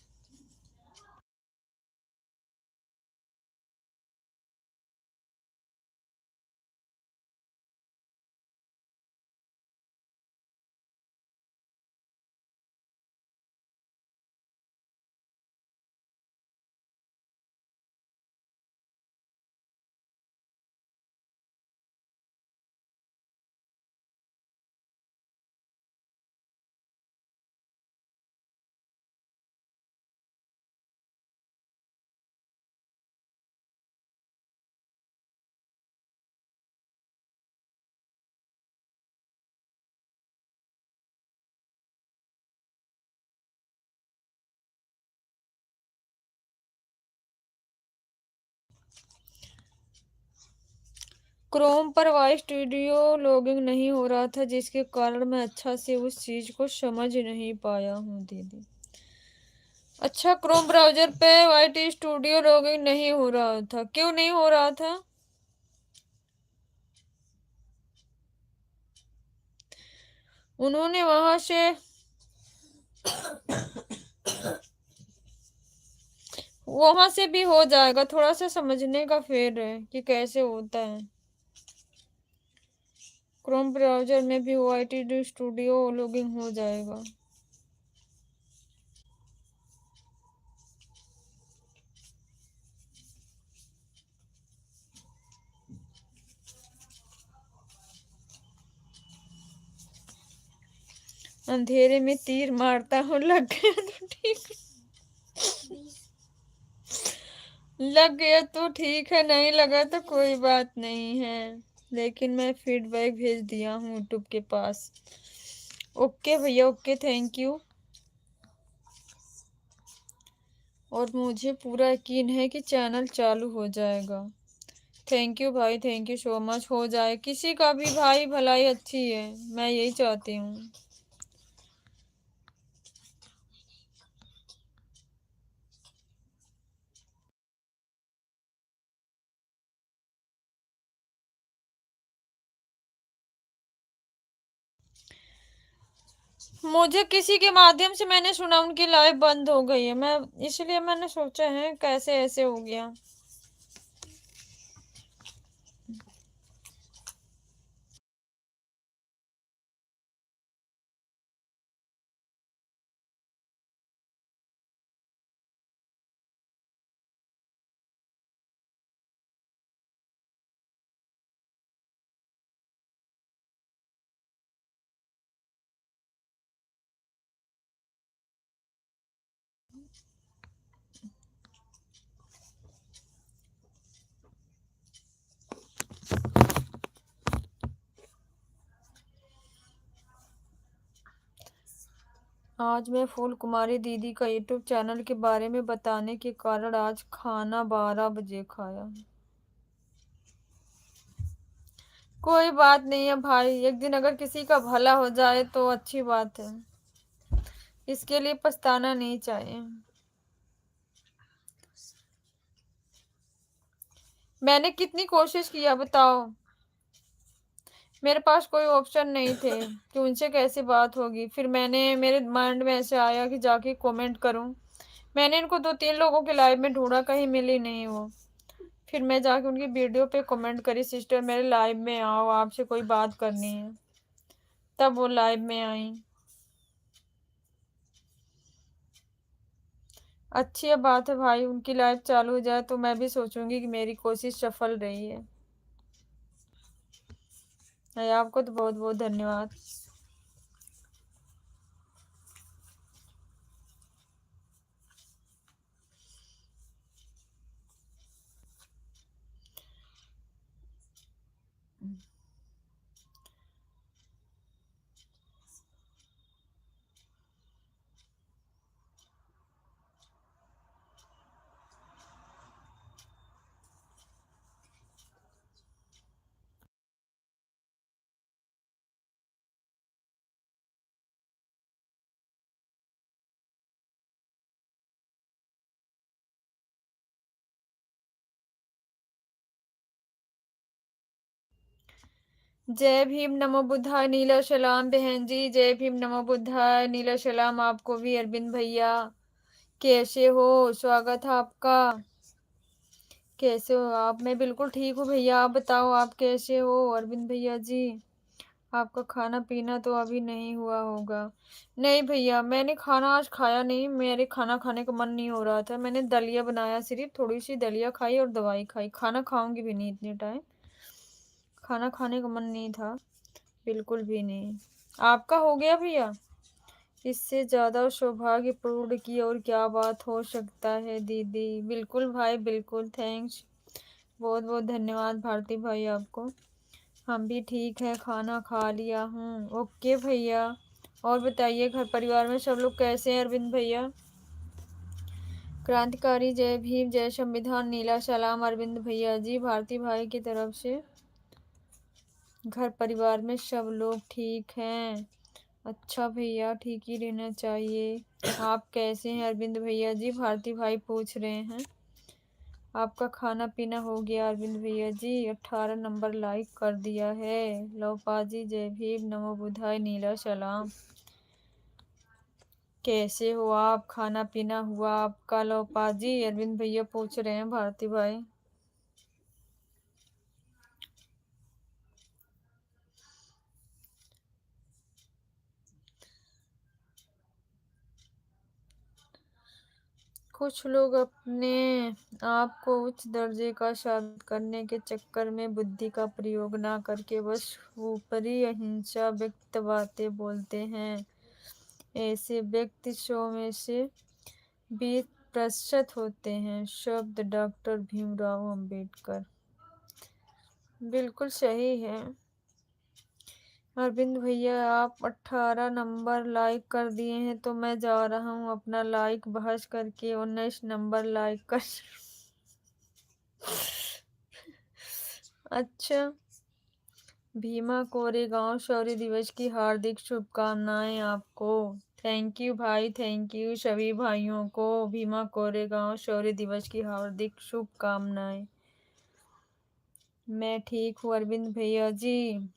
क्रोम पर वाई स्टूडियो लॉगिंग नहीं हो रहा था, जिसके कारण मैं अच्छा से उस चीज को समझ नहीं पाया हूँ दीदी। अच्छा, क्रोम ब्राउजर पे वाई स्टूडियो लॉगिंग नहीं हो रहा था, क्यों नहीं हो रहा था? उन्होंने वहां से भी हो जाएगा। थोड़ा सा समझने का फेर है कि कैसे होता है। क्रोम ब्राउजर में भी वाई स्टूडियो लॉगिंग हो जाएगा। अंधेरे में तीर मारता हूँ, लग गया तो ठीक, लग गया तो ठीक है, नहीं लगा तो कोई बात नहीं है। लेकिन मैं फीडबैक भेज दिया हूँ यूट्यूब के पास। ओके भैया, ओके, थैंक यू। और मुझे पूरा यकीन है कि चैनल चालू हो जाएगा। थैंक यू भाई, थैंक यू सो मच। हो जाए, किसी का भी भाई भलाई अच्छी है, मैं यही चाहती हूँ। मुझे किसी के माध्यम से मैंने सुना उनकी लाइव बंद हो गई है, मैं इसलिए मैंने सोचा है कैसे ऐसे हो गया। आज मैं फूल कुमारी दीदी का यूट्यूब चैनल के बारे में बताने के कारण आज खाना 12 बजे खाया। कोई बात नहीं है भाई, एक दिन अगर किसी का भला हो जाए तो अच्छी बात है, इसके लिए पछताना नहीं चाहिए। मैंने कितनी कोशिश किया बताओ, मेरे पास कोई ऑप्शन नहीं थे कि उनसे कैसे बात होगी। फिर मेरे माइंड में ऐसे आया कि जाके कमेंट करूं। मैंने इनको 2-3 लोगों के लाइव में ढूंढा, कहीं मिली नहीं वो। फिर मैं जाके उनकी वीडियो पे कमेंट करी, सिस्टर मेरे लाइव में आओ, आपसे कोई बात करनी है। तब वो लाइव में आई। अच्छी बात है भाई, उनकी लाइव चालू हो जाए तो मैं भी सोचूंगी कि मेरी कोशिश सफल रही है। आपको तो बहुत बहुत धन्यवाद। जय भीम नमो बुद्धाय नीला सलाम बहन जी, जय भीम नमो बुद्धाय नीला सलाम आपको भी। अरविंद भैया कैसे हो, स्वागत है आपका। कैसे हो आप? मैं बिल्कुल ठीक हूँ भैया, आप बताओ आप कैसे हो अरविंद भैया जी। आपका खाना पीना तो अभी नहीं हुआ होगा। नहीं भैया, मैंने खाना आज खाया नहीं, मेरे खाना खाने का मन नहीं हो रहा था। मैंने दलिया बनाया, सिर्फ थोड़ी सी दलिया खाई और दवाई खाई। खाना खाऊंगी भी नहीं इतने टाइम, खाना खाने का मन नहीं था बिल्कुल भी नहीं। आपका हो गया भैया? इससे ज्यादा सौभाग्यपूर्ण की और क्या बात हो सकता है दीदी। बिल्कुल भाई बिल्कुल, थैंक्स, बहुत बहुत धन्यवाद भारती भाई आपको। हम भी ठीक है, खाना खा लिया हूँ। ओके भैया, और बताइए घर परिवार में सब लोग कैसे हैं अरविंद भैया? क्रांतिकारी जय भीम जय संविधान नीला सलाम अरविंद भैया जी, भारती भाई की तरफ से। घर परिवार में सब लोग ठीक हैं। अच्छा भैया, ठीक ही रहना चाहिए। आप कैसे हैं अरविंद भैया जी? भारती भाई पूछ रहे हैं। आपका खाना पीना हो गया अरविंद भैया जी? 18 नंबर लाइक कर दिया है। लो पाजी, जय भीम नमो बुधाय नीला सलाम। कैसे हो आप? खाना पीना हुआ आपका? लो पाजी, अरविंद भैया पूछ रहे हैं भारती भाई। कुछ लोग अपने आप को उच्च दर्जे का साबित करने के चक्कर में बुद्धि का प्रयोग ना करके बस ऊपरी अहिंसा व्यक्त बातें बोलते हैं। ऐसे व्यक्ति 100 में से 20% होते हैं। शब्द डॉक्टर भीमराव अंबेडकर। बिल्कुल सही है अरविंद भैया। आप 18 नंबर लाइक कर दिए हैं तो मैं जा रहा हूँ अपना लाइक बहस करके 19 नंबर लाइक कर। अच्छा, भीमा कोरेगांव शौर्य दिवस की हार्दिक शुभकामनाएं आपको। थैंक यू भाई, थैंक यू सभी भाइयों को। भीमा कोरेगांव शौर्य दिवस की हार्दिक शुभकामनाएं। मैं ठीक हूँ अरविंद भैया जी।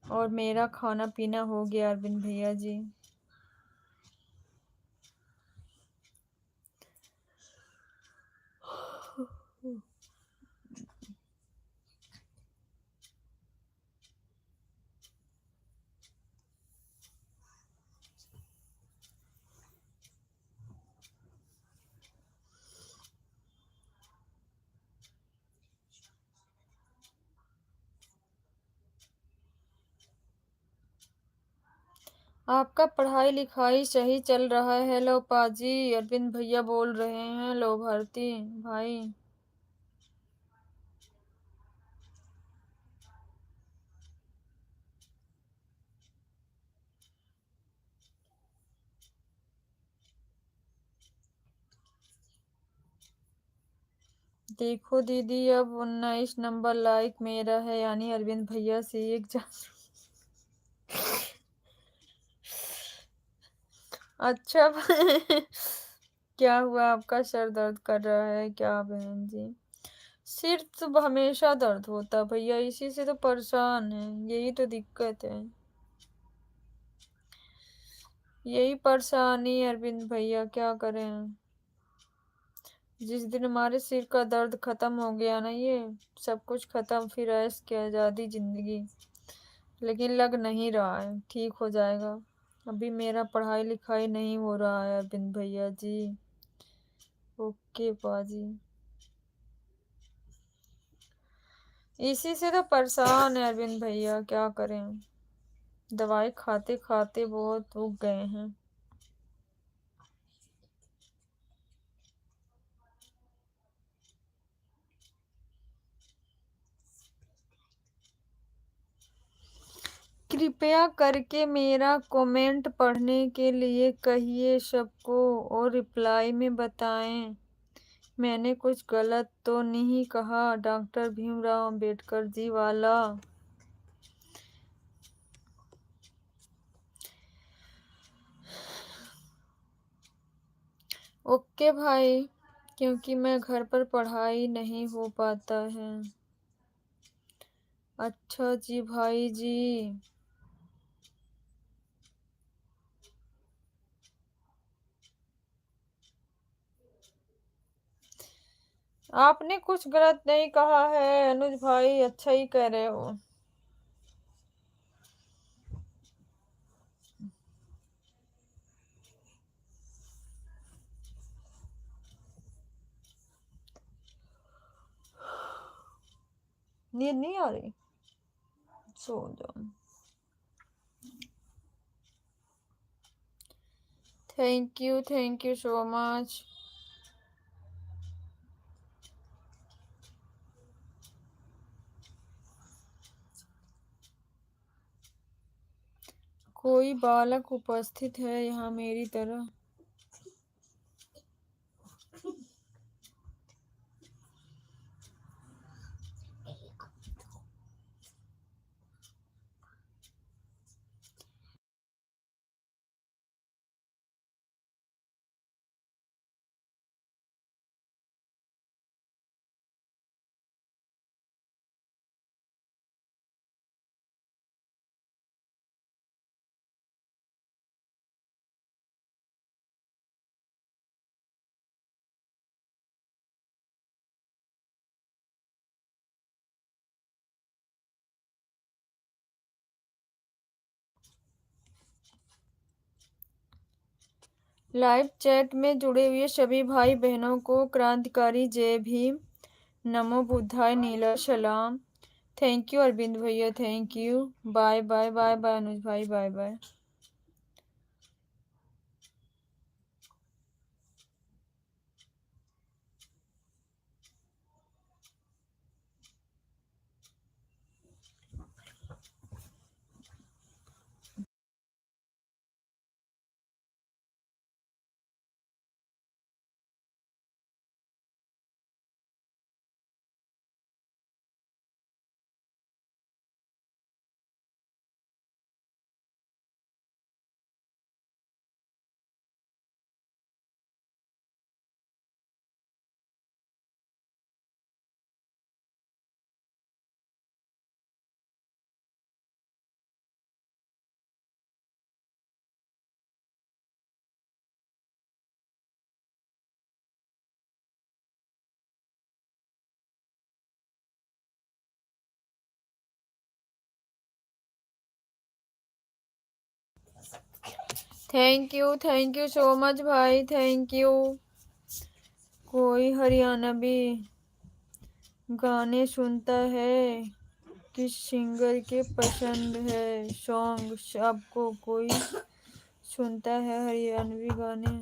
और मेरा खाना पीना हो गया अरविंद भैया जी। आपका पढ़ाई लिखाई सही चल रहा है? लो पाजी, अरविंद भैया बोल रहे हैं। लो भारती भाई। देखो दीदी, अब 19 नंबर लाइक मेरा है, यानी अरविंद भैया से एक जा। अच्छा। क्या हुआ, आपका सर दर्द कर रहा है क्या बहन जी? सिर तो हमेशा दर्द होता है भैया, इसी से तो परेशान है, यही तो दिक्कत है, यही परेशानी है अरविंद भैया, क्या करें। जिस दिन हमारे सिर का दर्द खत्म हो गया ना, ये सब कुछ खत्म, फिर ऐश की आज़ादी जिंदगी। लेकिन लग नहीं रहा है ठीक हो जाएगा, अभी मेरा पढ़ाई लिखाई नहीं हो रहा है अरविंद भैया जी। ओके बाजी, इसी से तो परेशान है अरविंद भैया, क्या करें, दवाई खाते खाते बहुत उग गए हैं। कृपया करके मेरा कमेंट पढ़ने के लिए कहिए सबको, और रिप्लाई में बताएं मैंने कुछ गलत तो नहीं कहा। डॉक्टर भीमराव अंबेडकर जी वाला। ओके भाई, क्योंकि मैं घर पर पढ़ाई नहीं हो पाता है। अच्छा जी भाई जी। आपने कुछ गलत नहीं कहा है अनुज भाई, अच्छा ही कह रहे हो। नींद नहीं आ रही, सो जाओ। Thank you so much. कोई बालक उपस्थित है यहाँ मेरी तरह? लाइव चैट में जुड़े हुए सभी भाई बहनों को क्रांतिकारी जय भीम, नमो बुद्धाय, नीला सलाम। थैंक यू अरविंद भैया, thank you. Bye bye bye bye Anuj भाई, bye bye. Thank you so much भाई, थैंक यू। कोई हरियाणवी गाने सुनता है? किस सिंगर के पसंद है सॉन्ग आपको? कोई सुनता है हरियाणवी गाने?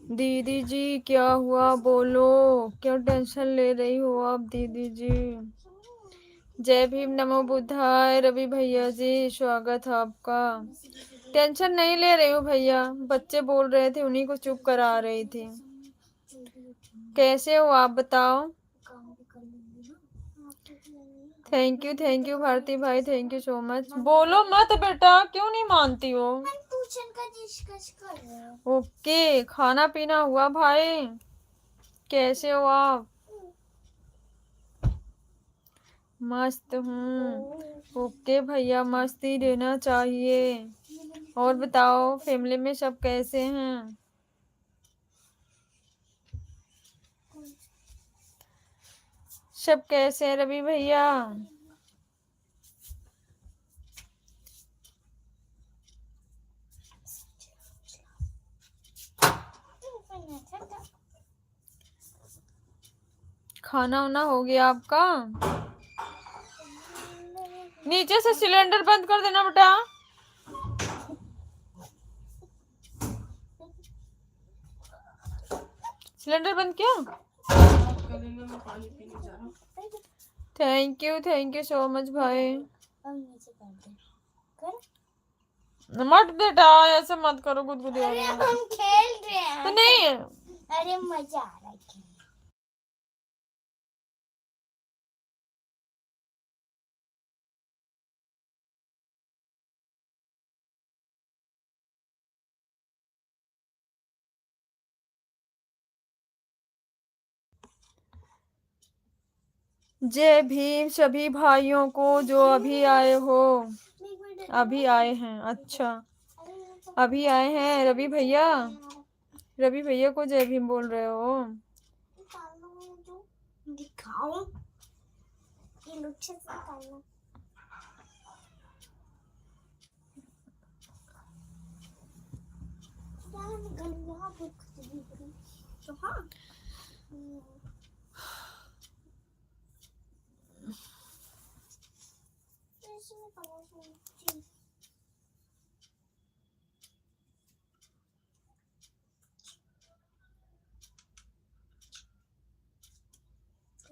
दीदी जी क्या हुआ बोलो, क्यों टेंशन ले रही हो आप दीदी जी। जय भीम, नमो बुद्धाय। रवि भैया जी स्वागत है आपका। टेंशन नहीं ले रही हूँ भैया, बच्चे बोल रहे थे उन्हीं को चुप करा रही थी। कैसे हो आप बताओ। थैंक यू भारती भाई, थैंक यू सो मच। बोलो मत बेटा, क्यों नहीं मानती हो।
ट्यूशन का डिस्कस कर रहे हैं।
ओके, खाना पीना हुआ भाई, कैसे हो आप। मस्त हूँ। ओके भैया, मस्त ही रहना चाहिए। और बताओ फैमिली में सब कैसे हैं। सब कैसे हैं रवि भैया। खाना वाना हो गया आपका। नीचे से सिलेंडर बंद कर देना बेटा। सिलेंडर बंद किया। थैंक यू सो मच भाई। मत बेटा, ऐसे मत करो, गुदगुदी हो रही है।
हम खेल रहे हैं
तो नहीं।
अरे मजा आ रहा है।
जय भीम सभी भाइयों को जो अभी आए हो। अभी आए हैं, अच्छा अभी आए हैं। रवि भैया को जय भीम बोल रहे हो।
दिखाओ ये लुच्चे से निकालना। तो हाँ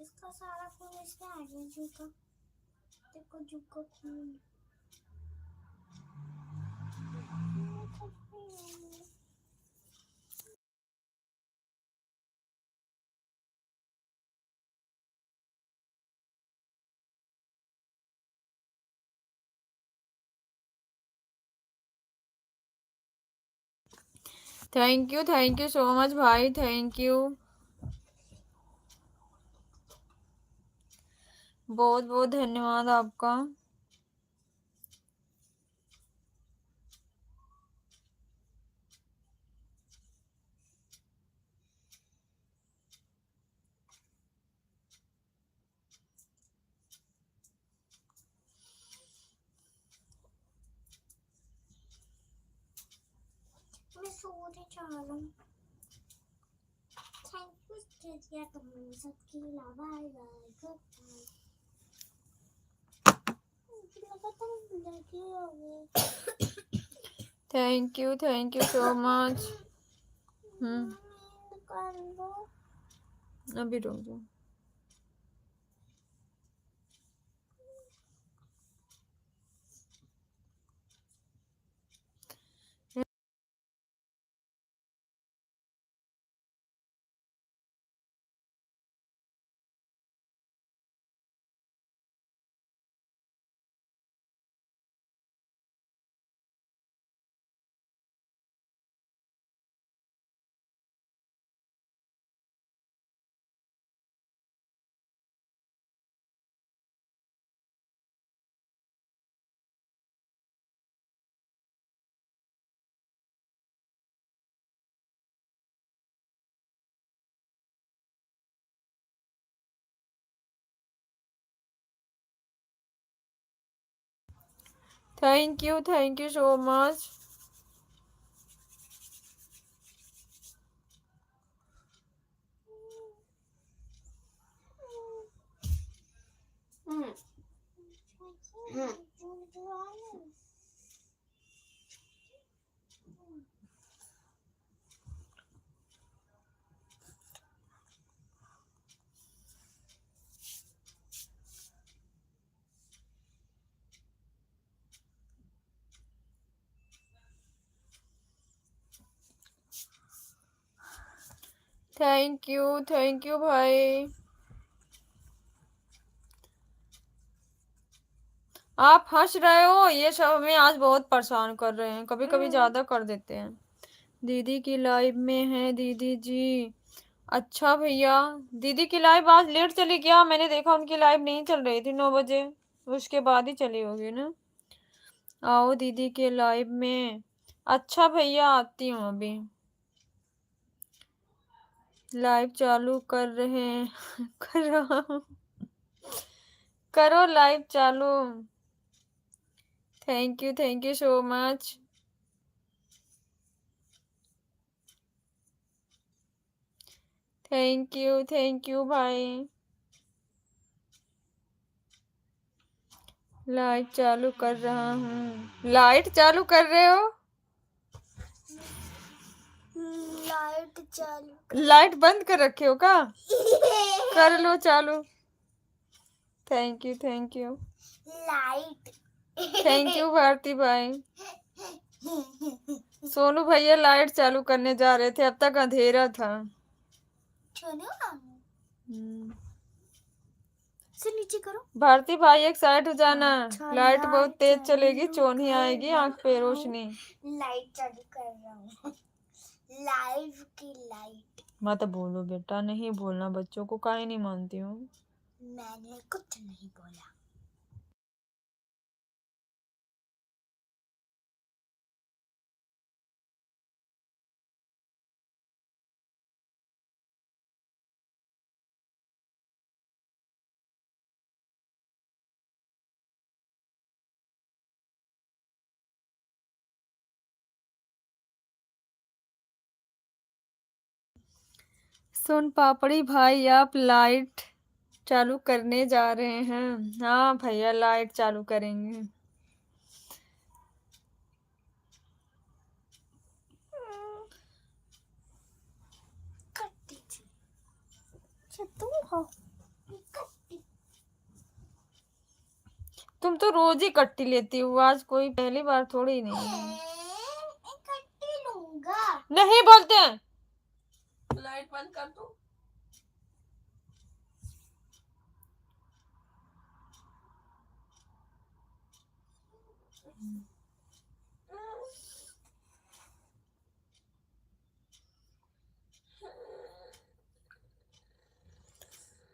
इसका सारा खून इसके आगे झुका। देखो झुका खून।
थैंक यू सो मच भाई, थैंक यू। बहुत बहुत धन्यवाद आपका।
मैं सोने जा रहा हूँ। थैंक यू तेजिया, तुम सबके अलावा good
thank you so much. अभी रुक जाओ। Thank you so much. Thank you भाई। आप हंस रहे हो, ये सब हमें आज बहुत परेशान कर रहे हैं, कभी कभी ज्यादा कर देते हैं। दीदी की लाइव में है दीदी जी। अच्छा भैया, दीदी की लाइव आज लेट चली क्या? मैंने देखा उनकी लाइव नहीं चल रही थी 9 बजे, उसके बाद ही चली होगी ना। आओ दीदी के लाइव में। अच्छा भैया, आती हूँ अभी। लाइव चालू कर रहे हैं कर रहा हूँ। करो लाइव चालू। Thank you so much. Thank you भाई। लाइट चालू कर रहा हूँ। लाइट चालू कर रहे हो?
लाइट चालू।
लाइट बंद कर रखे हो का? कर लो चालू। Thank you.
Light.
Thank you Bharti भाई। सोनू भैया लाइट चालू करने जा रहे थे, अब तक अंधेरा था।
से नीचे करो।
भारती भाई एक साइड हो जाना।
अच्छा,
लाइट बहुत तेज चलेगी,
चालू
चोनी
कर
आएगी
रहा
आंख पे
हूँ।
रोशनी।
लाइट चालू कर रहा हूँ। लाइव की लाइट।
मत बोलो बेटा, नहीं बोलना, बच्चों को काहे नहीं मानती हूँ।
मैंने कुछ नहीं बोला।
सोन पापड़ी भाई, आप लाइट चालू करने जा रहे हैं? हाँ भैया, लाइट चालू करेंगे। तुम तो रोज ही कट्टी लेती हो, आज कोई पहली बार थोड़ी नहीं है।
कट्टी लूंगा।
नहीं बोलते हैं। लाइट बंद कर दो।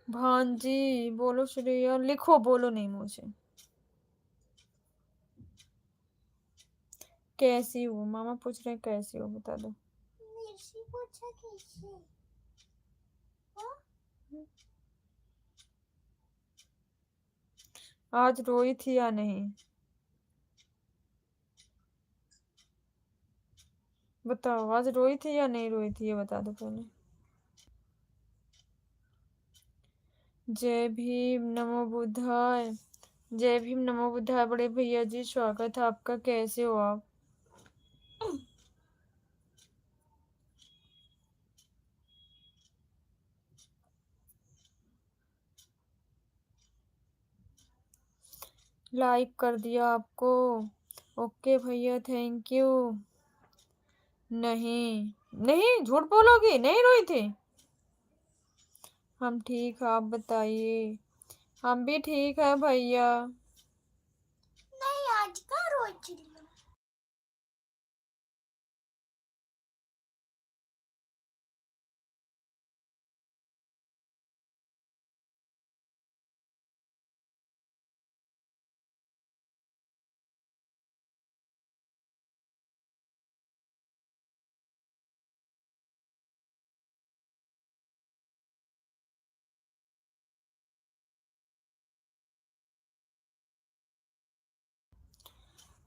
भांजी बोलो, श्रेया लिखो, बोलो नहीं मुझे। कैसी हो? मामा पूछ रहे हैं कैसी हो, बता दो।
मेरे से पूछा कैसे?
आज रोई थी या नहीं, बताओ। आज रोई थी या नहीं रोई थी, ये बता दो पहले। जय भीम नमो बुद्धाय। जय भीम नमो बुद्धाय बड़े भैया जी, स्वागत है आपका। कैसे हो आप? लाइक कर दिया आपको। ओके भैया, थैंक यू। नहीं नहीं, झूठ बोलोगी, नहीं रोई थी। हम ठीक, आप बताइए। हम भी ठीक है भैया।
नहीं, आज का रोज चिल्ला।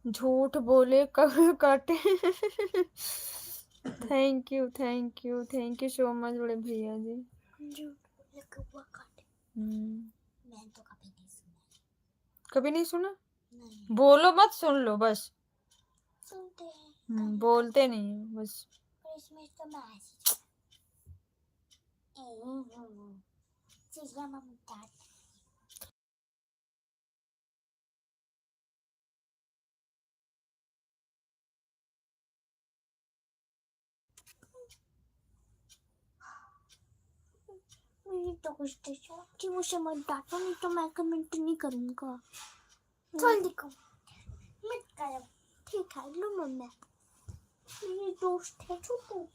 झूठ बोले कभी काटे। थैंक यू सो मच बड़े भैया जी।
मैंने तो कभी नहीं सुना।
कभी नहीं सुना?
नहीं।
बोलो मत, सुन लो बस।
सुनते हैं
बोलते नहीं है बस।
पर इसमें तो मैसेज चिल्ला मम्मी डांट। तो कुछ कि मुझे मत डांटो, नहीं तो मैं कमेंट नहीं करूँगा। जल्दी करो, मत करो। ठीक है लो मम्मी, मेरी दोस्त है छोटू।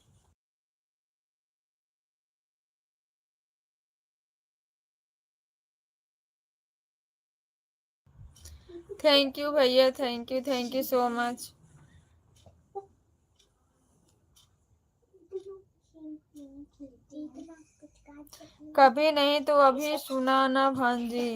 थैंक यू भैया, थैंक यू सो मच। कभी नहीं तो अभी सुना ना भांजी।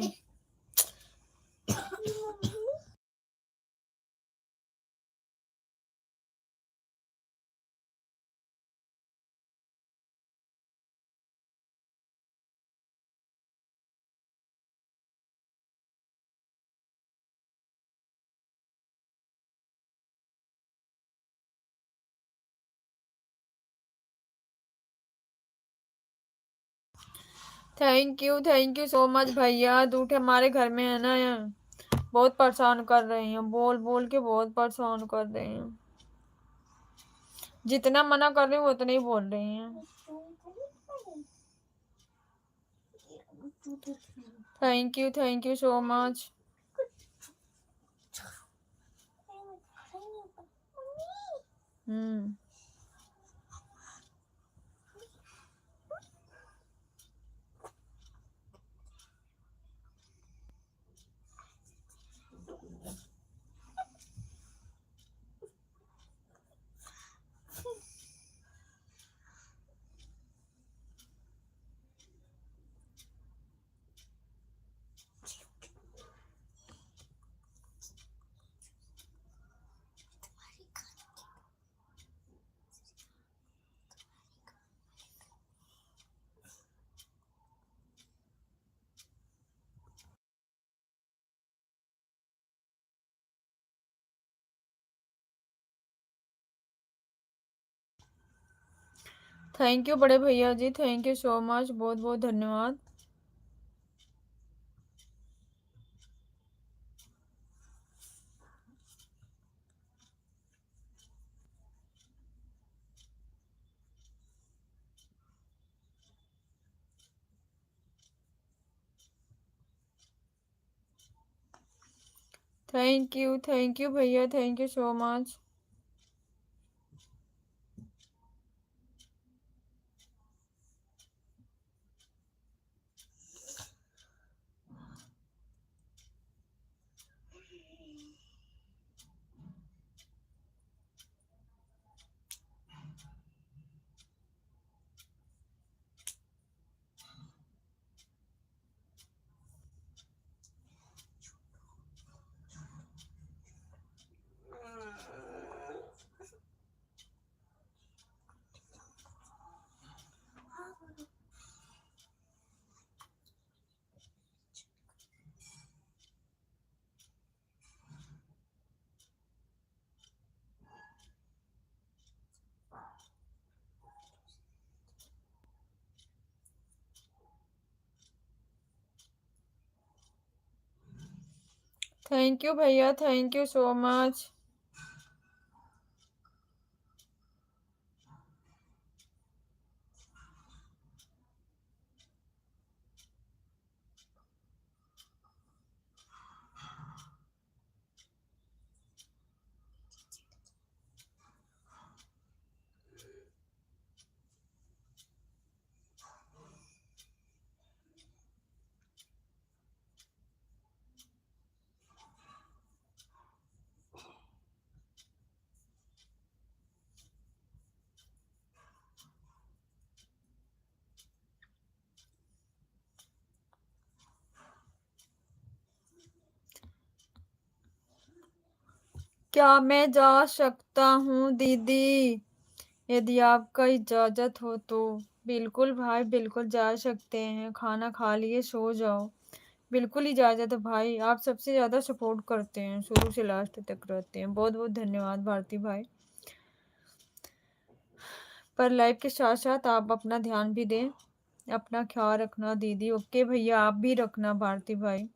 थैंक यू सो मच भैया। दूठे हमारे घर में है ना, बहुत परेशान कर रही हैं, बोल बोल के बहुत परेशान कर रही हैं। जितना मना कर रही हूँ उतना ही बोल रही हैं। Thank you so much. Hmm. Thank you बड़े भैया जी, थैंक यू सो मच, बहुत बहुत धन्यवाद। थैंक यू भैया, thank you so much. Thank you भैया, थैंक यू सो मच। क्या मैं जा सकता हूँ दीदी, यदि आपका इजाज़त हो तो? बिल्कुल भाई, बिल्कुल जा सकते हैं। खाना खा लिए, सो जाओ। बिल्कुल इजाज़त है भाई। आप सबसे ज़्यादा सपोर्ट करते हैं, शुरू से लास्ट तक रहते हैं। बहुत बहुत धन्यवाद भारती भाई। पर लाइफ के साथ साथ आप अपना ध्यान भी दें, अपना ख्याल रखना दीदी। ओके भैया, आप भी रखना भारती भाई।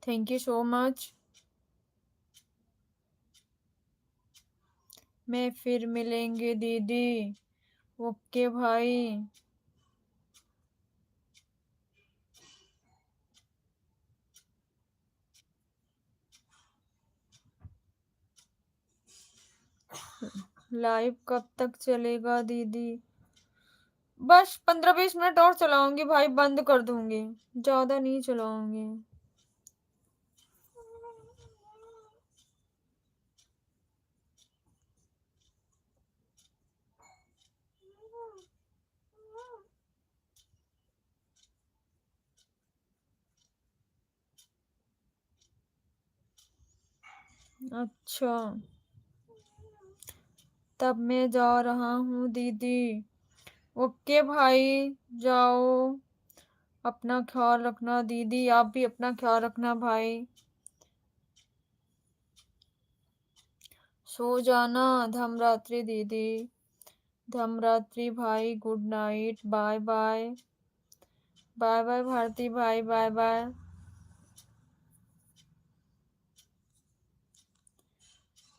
Thank you so much. मैं फिर मिलेंगे दीदी। ओके भाई। लाइव कब तक चलेगा दीदी? बस 15-20 मिनट और चलाऊंगी भाई, बंद कर दूंगी, ज्यादा नहीं चलाऊंगी। अच्छा, तब मैं जा रहा हूँ दीदी। ओके भाई, जाओ, अपना ख्याल रखना दीदी, आप भी अपना ख्याल रखना भाई। सो जाना। धमरात्रि दीदी, धमरात्रि भाई, good night, bye bye. Bye bye Bharti भाई, bye bye.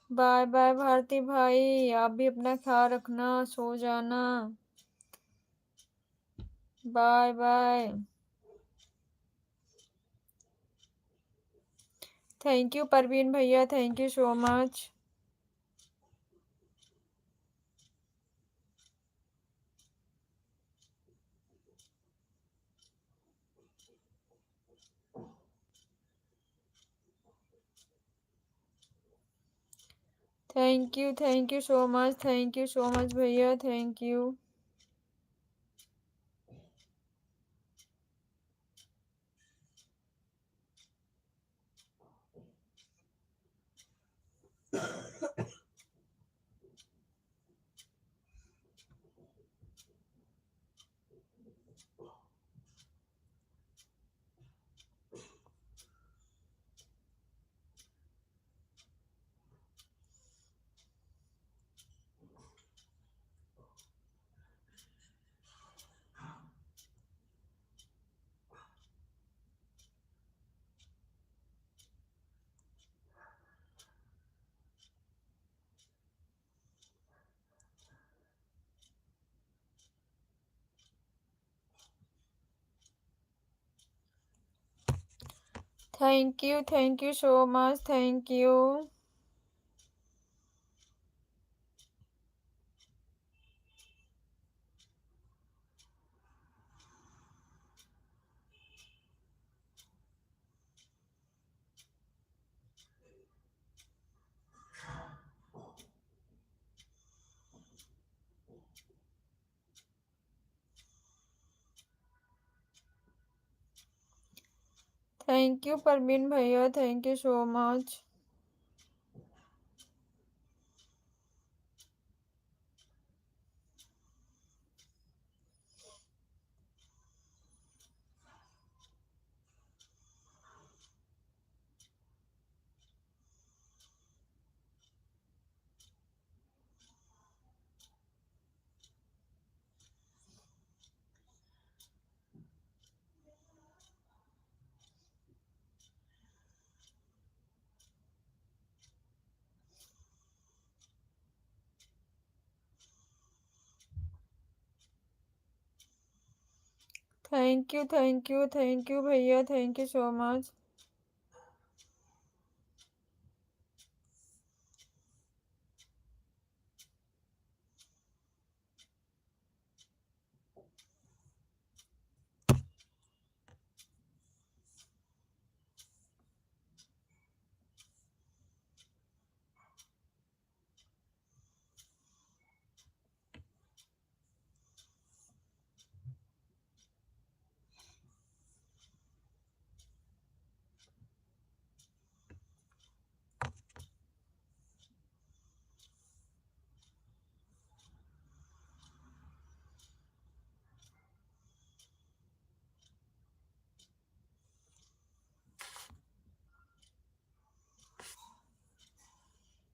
Bye bye Bharti भाई, आप भी अपना ख्याल रखना, सो जाना, bye bye. Thank you Parveen भैया, thank you so much. Thank you so much, thank you so much भैया, thank you. Thank you so much, thank you. Thank you Parveen भैया, thank you so much. Thank you भैया, thank you so much.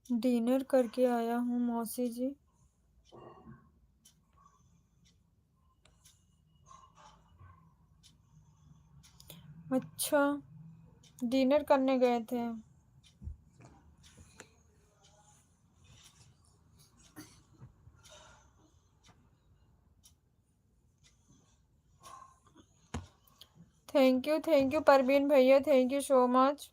Dinner करके आया हूँ मौसी जी। अच्छा, dinner करने गए थे। थैंक यू परवीन भैया, थैंक यू सो मच।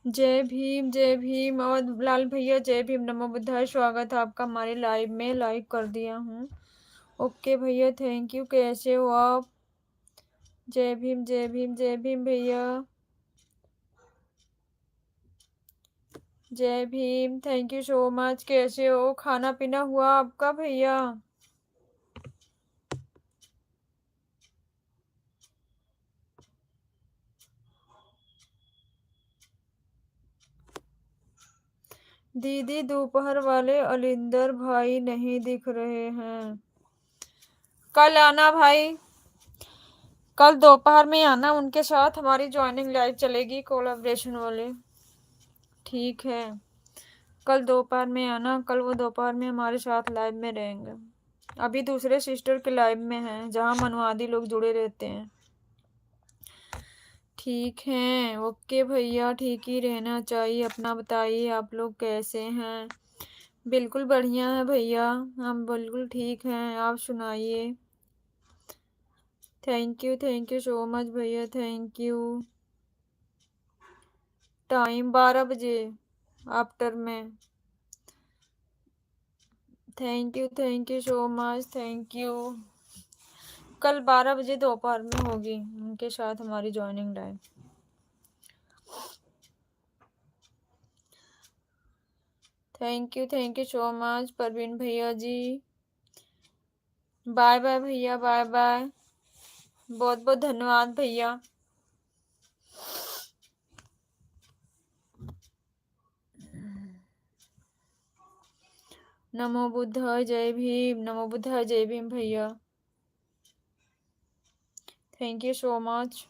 जय भीम। और लाल भैया जय भीम, नमो बुद्धाय, स्वागत है आपका हमारे लाइव में, लाइक कर दिया हूँ। ओके भैया, थैंक यू। कैसे हो आप? जय भीम जय भीम जय भीम भैया, जय Bhim, thank you so much. कैसे हो? खाना पीना हुआ आपका भैया? दीदी दोपहर वाले अलिंदर भाई नहीं दिख रहे हैं। कल आना भाई, कल दोपहर में आना, उनके साथ हमारी ज्वाइनिंग लाइव चलेगी कोलैबोरेशन वाले। ठीक है, कल दोपहर में आना, कल वो दोपहर में हमारे साथ लाइव में रहेंगे। अभी दूसरे सिस्टर के लाइव में हैं जहाँ मनुवादी लोग जुड़े रहते हैं। ठीक है, ओके भैया, ठीक ही रहना चाहिए। अपना बताइए, आप लोग कैसे हैं? बिल्कुल बढ़िया है भैया, हम बिल्कुल ठीक हैं। आप सुनाइए। थैंक यू सो मच भैया, थैंक यू। टाइम 12 बजे आफ्टर में। Thank you so much, thank you. कल 12 बजे दोपहर में होगी उनके साथ हमारी joining live. Thank you so much Parveen भैया जी। बाय बाय भैया, बाय बाय। बहुत बहुत धन्यवाद भैया। नमो बुद्धाय जय भीम, नमो बुद्धाय जय भीम भैया, thank you so much.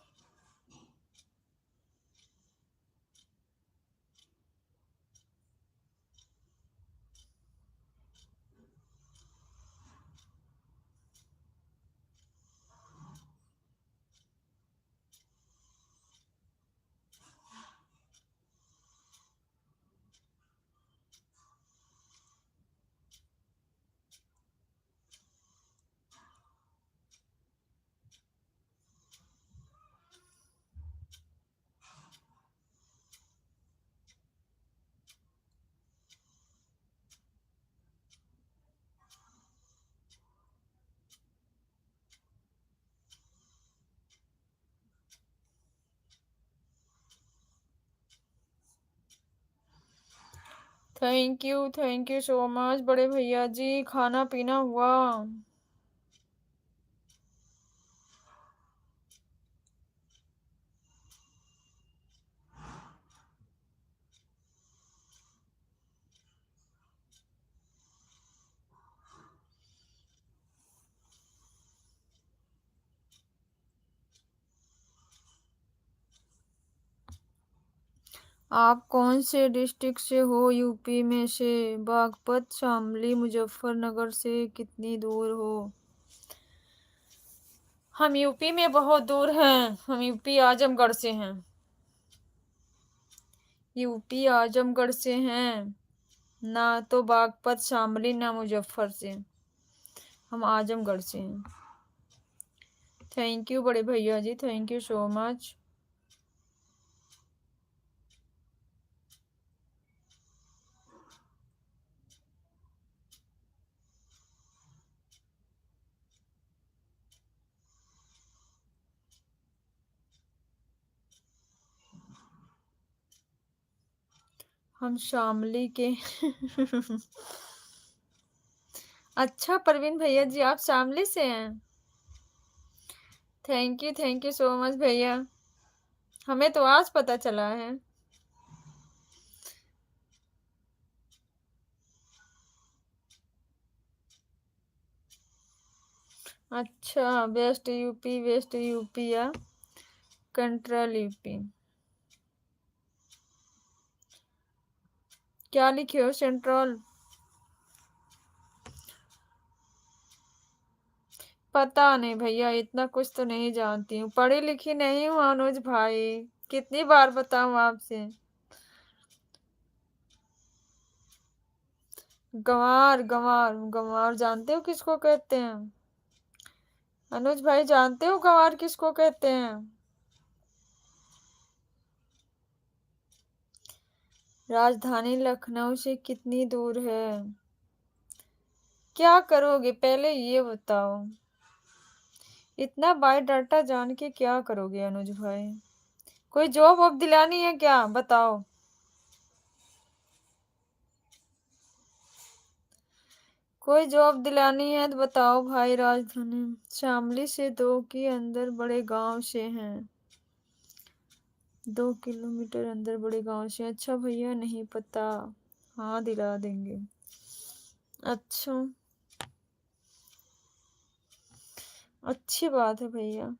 Thank you so much बड़े भैया जी। खाना पीना हुआ? आप कौन से डिस्ट्रिक्ट से हो? यूपी में से? बागपत, शामली, मुजफ्फरनगर से कितनी दूर हो? हम यूपी में बहुत दूर हैं, हम यूपी आजमगढ़ से हैं। यूपी आजमगढ़ से हैं, ना तो बागपत शामली ना मुजफ्फर से, हम आजमगढ़ से हैं। थैंक यू बड़े भैया जी, थैंक यू सो मच। हम शामली के अच्छा परवीन भैया जी, आप शामली से हैं? थैंक यू सो मच भैया, हमें तो आज पता चला है। अच्छा, वेस्ट यूपी या कंट्रोल यूपी? क्या लिखे हो? सेंट्रल? पता नहीं भैया, इतना कुछ तो नहीं जानती हूँ, पढ़ी लिखी नहीं हूँ अनुज भाई, कितनी बार बताऊँ आपसे। गंवार गंवार गंवार जानते हो किसको कहते हैं? अनुज भाई जानते हो गंवार किसको कहते हैं? राजधानी लखनऊ से कितनी दूर है? क्या करोगे पहले ये बताओ। इतना बायोडाटा जान के क्या करोगे अनुज भाई? कोई जॉब वॉब दिलानी है क्या, बताओ। कोई जॉब दिलानी है तो बताओ भाई। राजधानी शामली से 2 की अंदर बड़े गांव से हैं। 2 किलोमीटर अंदर बड़े गांव से। अच्छा भैया नहीं पता। हाँ दिला देंगे। अच्छा, अच्छी बात है भैया।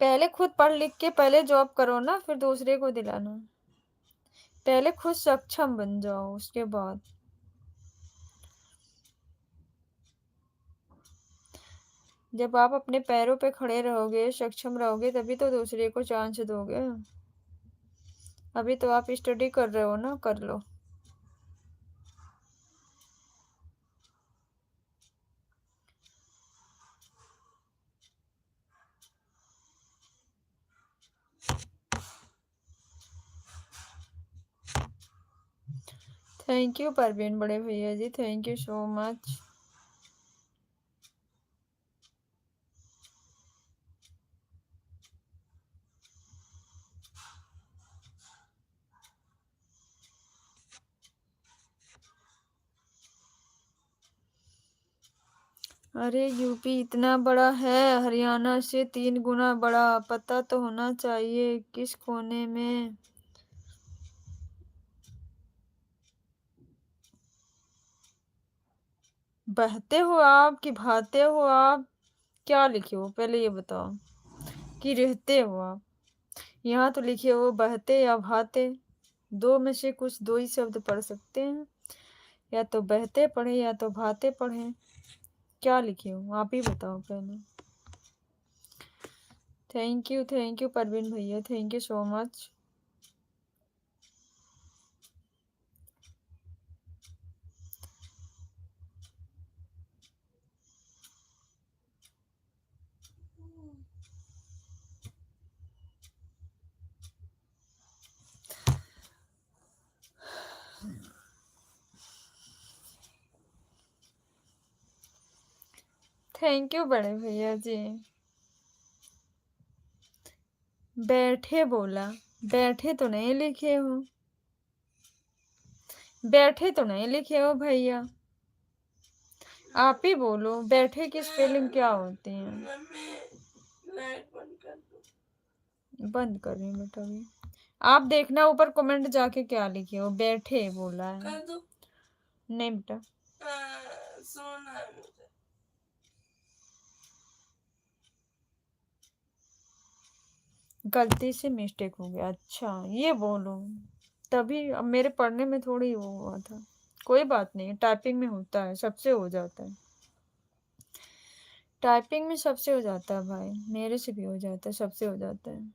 पहले खुद पढ़ लिख के पहले जॉब करो ना, फिर दूसरे को दिलाना। पहले खुद सक्षम बन जाओ, उसके बाद। जब आप अपने पैरों पे खड़े रहोगे, सक्षम रहोगे, तभी तो दूसरे को चांस दोगे। अभी तो आप स्टडी कर रहे हो ना, कर लो। थैंक यू परवीन बड़े भैया जी, थैंक यू सो मच। अरे यूपी इतना बड़ा है, हरियाणा से 3 गुना बड़ा। पता तो होना चाहिए किस कोने में। बहते हो आप कि भाते हो आप? क्या लिखे हो पहले ये बताओ। कि रहते हो आप? यहाँ तो लिखे हो बहते या भाते। दो में से कुछ दो ही शब्द पढ़ सकते हैं। या तो बहते पढ़े या तो भाते पढ़े। क्या लिखे हो आप ही बताओ पहले। थैंक यू परवीन भैया, thank you so much. Thank you बड़े भैया जी। बैठे बोला, बैठे तो नहीं लिखे हो। बैठे तो नहीं लिखे हो भैया। आप ही बोलो बैठे की स्पेलिंग क्या होती है। बंद कर रही हूँ बेटा अभी। आप देखना ऊपर कमेंट जाके क्या लिखे हो। बैठे बोला है। नहीं बेटा। गलती से मिस्टेक हो गया। अच्छा ये बोलो। तभी अब मेरे पढ़ने में थोड़ी वो हुआ था। कोई बात नहीं, टाइपिंग में होता है, सबसे हो जाता है। टाइपिंग में सबसे हो जाता है भाई, मेरे से भी हो जाता है, सबसे हो जाता है।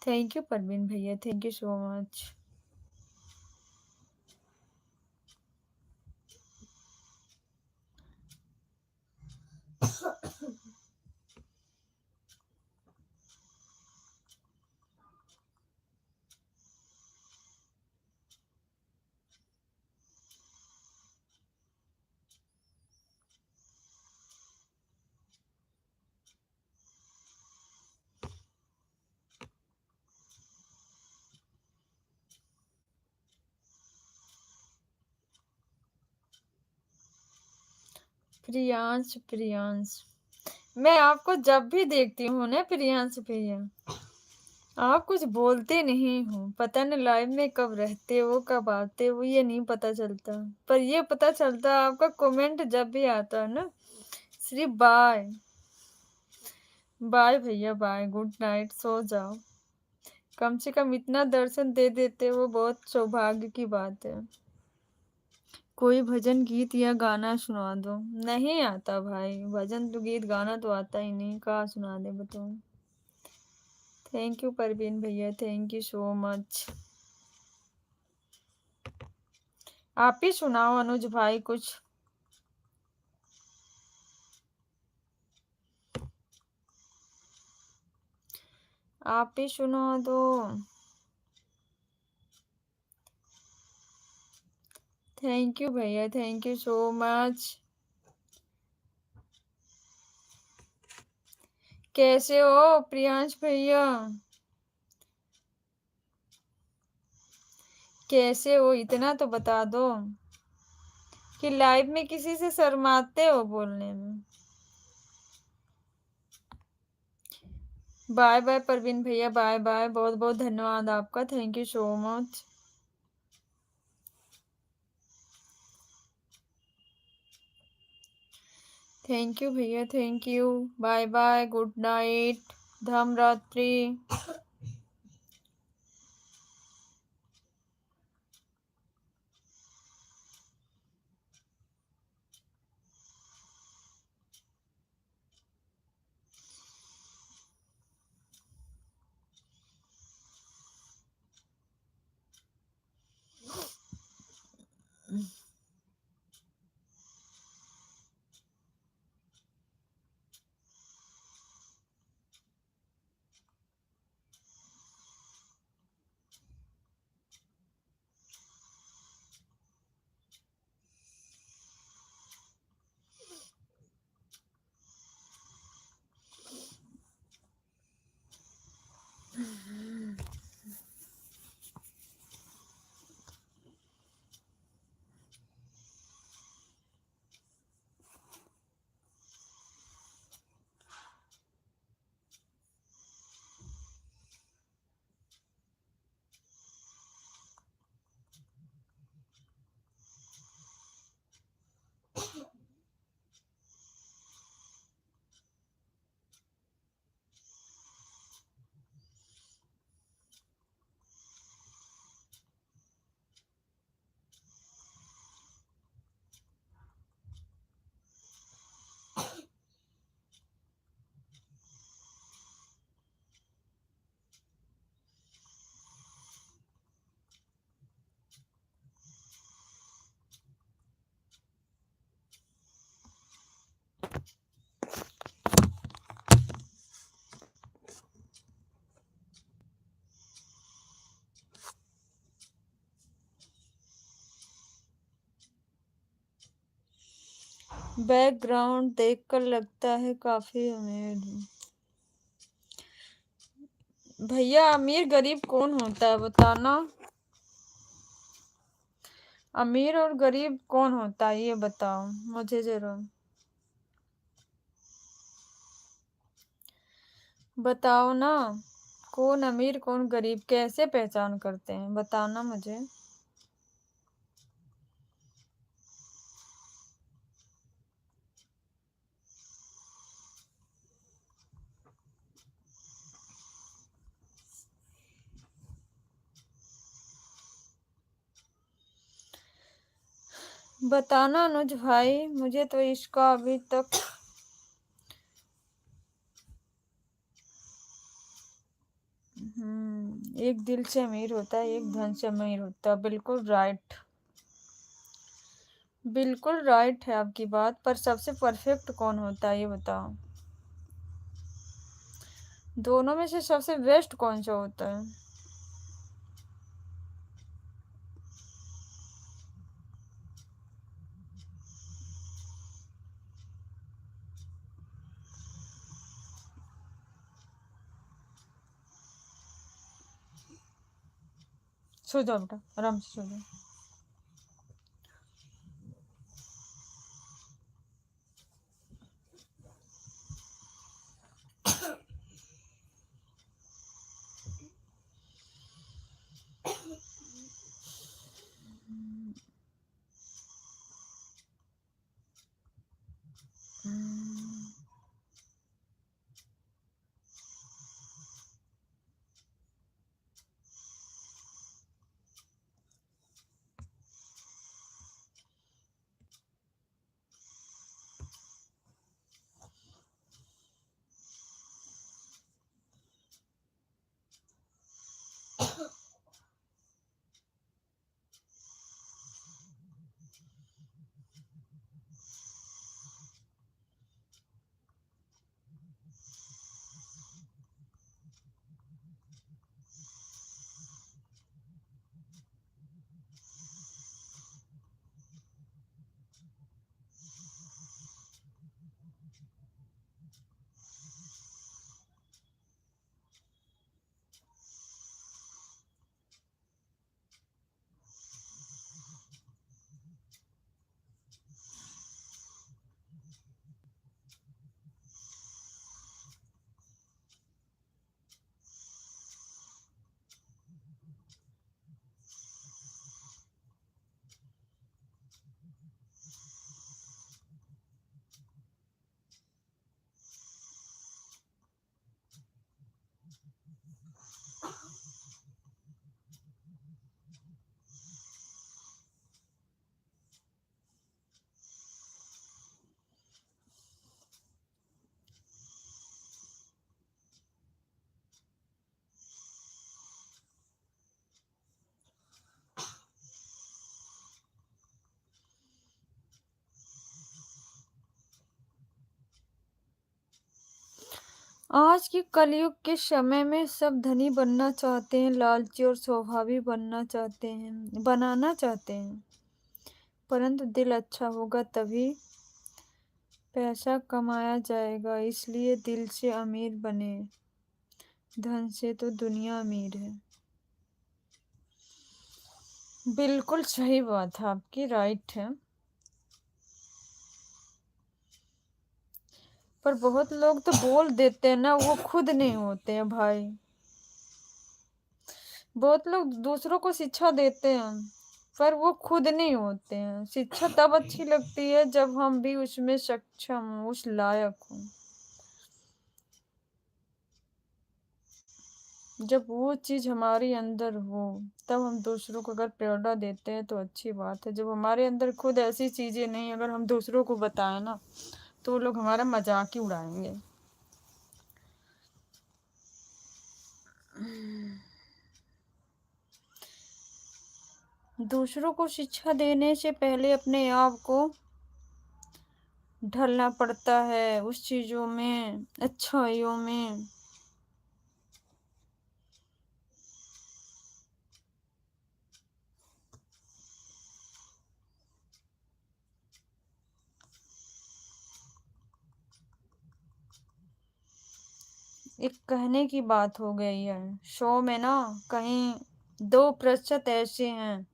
थैंक यू परवीन भैया, thank you so much. Priyansh Priyansh, मैं आपको जब भी देखती हूँ ना प्रियांश भैया, आप कुछ बोलते नहीं हो। पता नहीं लाइव में कब रहते हो कब आते हो, ये नहीं पता चलता। पर ये पता चलता है आपका कमेंट जब भी आता है ना, सिर्फ बाय बाय भैया बाय, गुड नाइट, सो जाओ। कम से कम इतना दर्शन दे देते हो, बहुत सौभाग्य की बात है। कोई भजन गीत या गाना सुना दो। नहीं आता भाई, भजन तो गीत गाना तो आता ही नहीं, कहाँ सुना दे बताओ। थैंक यू परवीन भैया, थैंक यू सो मच। आप ही सुनाओ अनुज भाई कुछ। आप ही सुना दो। थैंक यू भैया, थैंक यू सो मच। कैसे हो प्रियांश भैया, कैसे हो इतना तो बता दो कि लाइव में किसी से शर्माते हो बोलने में। बाय बाय परवीन भैया, बाय बाय, बहुत बहुत धन्यवाद आपका, thank you so much. Thank you भैया, thank you, bye bye, good night, धम रात्रि। बैकग्राउंड देखकर लगता है काफी अमीर हूँ। भैया अमीर गरीब कौन होता है बताना, अमीर और गरीब कौन होता है ये बताओ मुझे जरा, बताओ ना, कौन अमीर कौन गरीब कैसे पहचान करते हैं बताना मुझे। बताना अनुज भाई, मुझे तो इसका अभी तक एक दिल से अमीर होता है, एक धन से अमीर होता है, बिल्कुल राइट, बिल्कुल राइट है आपकी बात, पर सबसे परफेक्ट कौन होता है ये बताओ, दोनों में से सबसे बेस्ट कौन सा होता है। सो जाओ बेटा, आराम से सो जाओ। आज के कलयुग के समय में सब धनी बनना चाहते हैं, लालची और स्वभावी बनाना चाहते हैं। परंतु दिल अच्छा होगा तभी पैसा कमाया जाएगा, इसलिए दिल से अमीर बने। धन से तो दुनिया अमीर है। बिल्कुल सही बात है आपकी, राइट है। पर बहुत लोग तो बोल देते हैं ना, वो खुद नहीं होते हैं भाई। बहुत लोग दूसरों को शिक्षा देते हैं पर वो खुद नहीं होते हैं। शिक्षा तब अच्छी लगती है जब हम भी उसमें सक्षम, उस लायक हों। जब वो चीज हमारे अंदर हो तब हम दूसरों को अगर प्रेरणा देते हैं तो अच्छी बात है। जब हमारे अंदर खुद ऐसी चीजें नहीं, अगर हम दूसरों को बताएं ना तो वो लोग हमारा मजाक ही उड़ाएंगे। दूसरों को शिक्षा देने से पहले अपने आप को ढलना पड़ता है उस चीजों में, अच्छाइयों में। कहने की बात हो गई है शो में ना, कहीं 2% ऐसे हैं।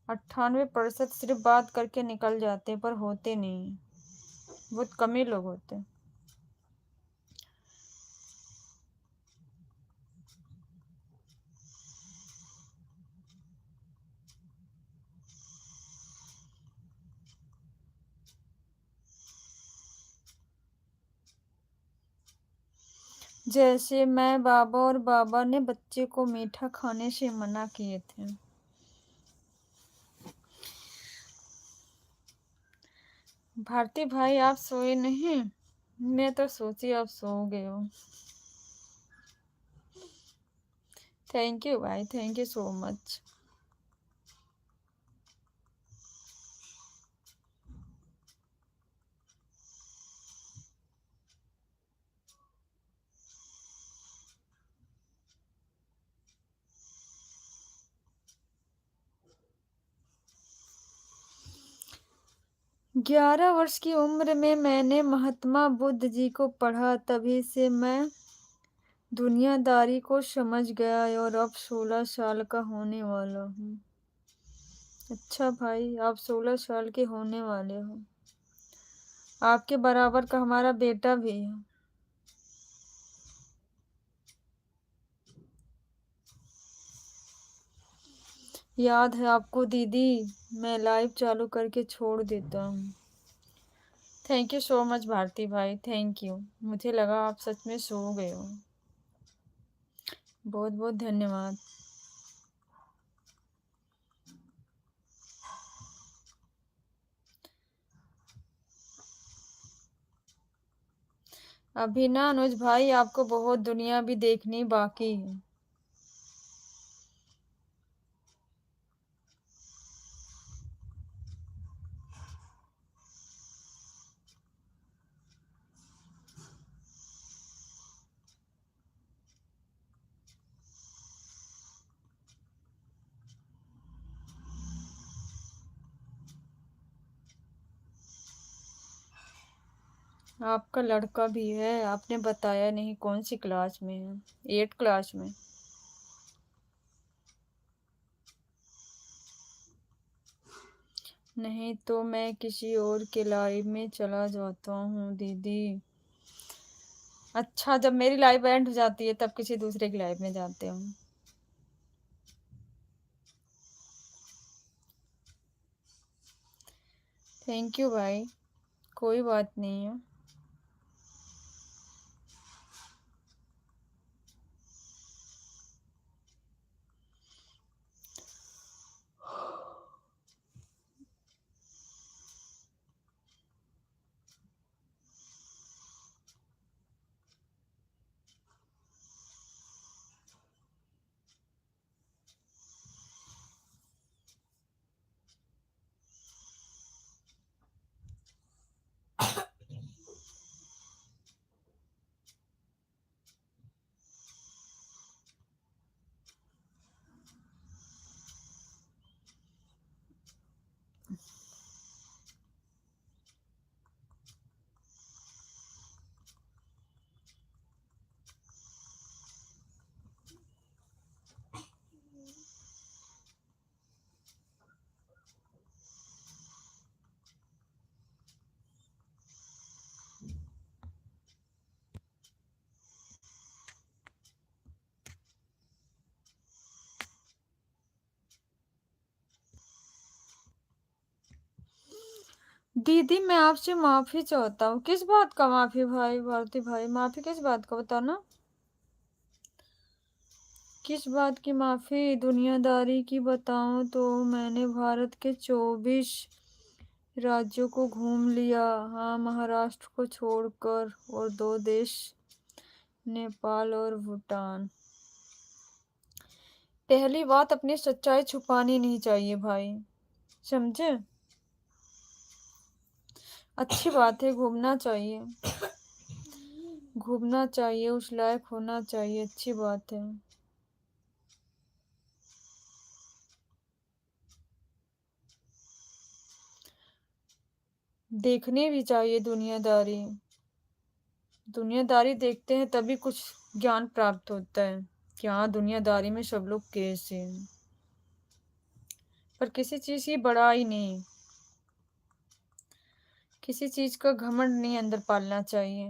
अट्ठानवे % सिर्फ बात करके निकल जाते पर होते नहीं। बहुत कम ही लोग होते हैं। जैसे मैं बाबा, और बाबा ने बच्चे को मीठा खाने से मना किए थे। भारती भाई आप सोए नहीं? मैं तो सोची आप सो गए हो। थैंक यू भाई, थैंक यू सो मच। ग्यारह वर्ष की उम्र में मैंने महात्मा बुद्ध जी को पढ़ा, तभी से मैं दुनियादारी को समझ गया और अब 16 साल का होने वाला हूँ। अच्छा भाई, आप 16 साल के होने वाले हो। आपके बराबर का हमारा बेटा भी है। याद है आपको दीदी? मैं लाइव चालू करके छोड़ देता हूँ। Thank you so much Bharti भाई, थैंक यू। मुझे लगा आप सच में सो गए हो। बहुत बहुत धन्यवाद। अभी ना अनुज भाई, आपको बहुत दुनिया भी देखनी बाकी है। आपका लड़का भी है, आपने बताया नहीं कौन सी क्लास में है? 8 क्लास में? नहीं तो मैं किसी और के लाइव में चला जाता हूँ दीदी। अच्छा, जब मेरी लाइव एंड हो जाती है तब किसी दूसरे की लाइव में जाते हूँ। थैंक यू भाई, कोई बात नहीं है। दीदी मैं आपसे माफी चाहता हूँ। किस बात का माफी भाई? भारती भाई माफी किस बात का बताना? किस बात की माफी? दुनियादारी की बताऊं तो मैंने भारत के 24 राज्यों को घूम लिया। हाँ, महाराष्ट्र को छोड़कर, और 2 देश, नेपाल और भूटान। पहली बात, अपनी सच्चाई छुपानी नहीं चाहिए भाई, समझे? अच्छी बात है, घूमना चाहिए, घूमना चाहिए, उस लायक होना चाहिए, अच्छी बात है। देखनी भी चाहिए दुनियादारी। दुनियादारी देखते हैं तभी कुछ ज्ञान प्राप्त होता है कि हाँ, दुनियादारी में सब लोग कैसे हैं। पर किसी चीज की बड़ाई नहीं, किसी चीज का घमंड नहीं अंदर पालना चाहिए।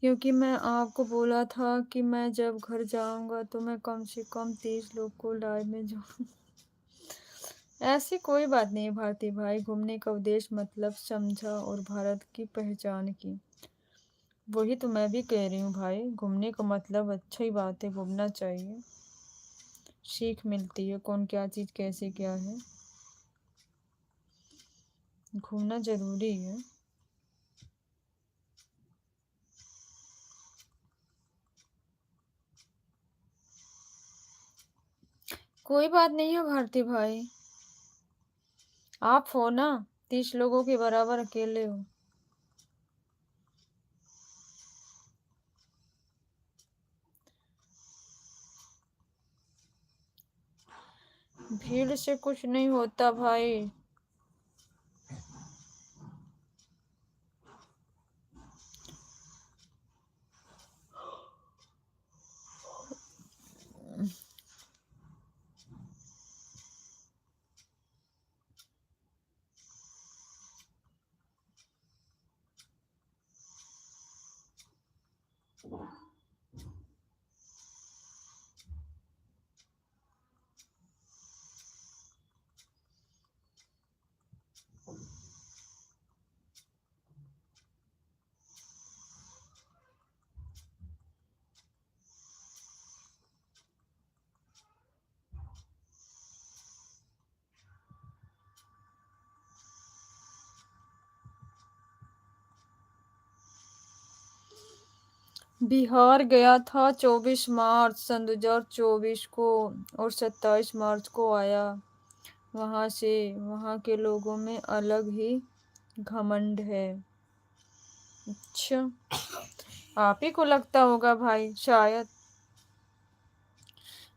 क्योंकि मैं आपको बोला था कि मैं जब घर जाऊंगा तो मैं कम से कम 30 लोग को लाइव में जोड़ूं। ऐसी कोई बात नहीं भारती भाई, घूमने का उद्देश्य मतलब समझा, और भारत की पहचान की। वही तो मैं भी कह रही हूँ भाई, घूमने का मतलब अच्छी ही बात है, घूमना चाहिए, सीख मिलती है कौन क्या चीज कैसे क्या है, घूमना जरूरी है। कोई बात नहीं है भारती भाई, आप हो ना 30 लोगों के बराबर, अकेले हो। भीड़ से कुछ नहीं होता भाई। बिहार गया था 24 मार्च सन 2024 को, और 27 मार्च को आया वहां से। वहां के लोगों में अलग ही घमंड है। अच्छा, आप ही को लगता होगा भाई शायद।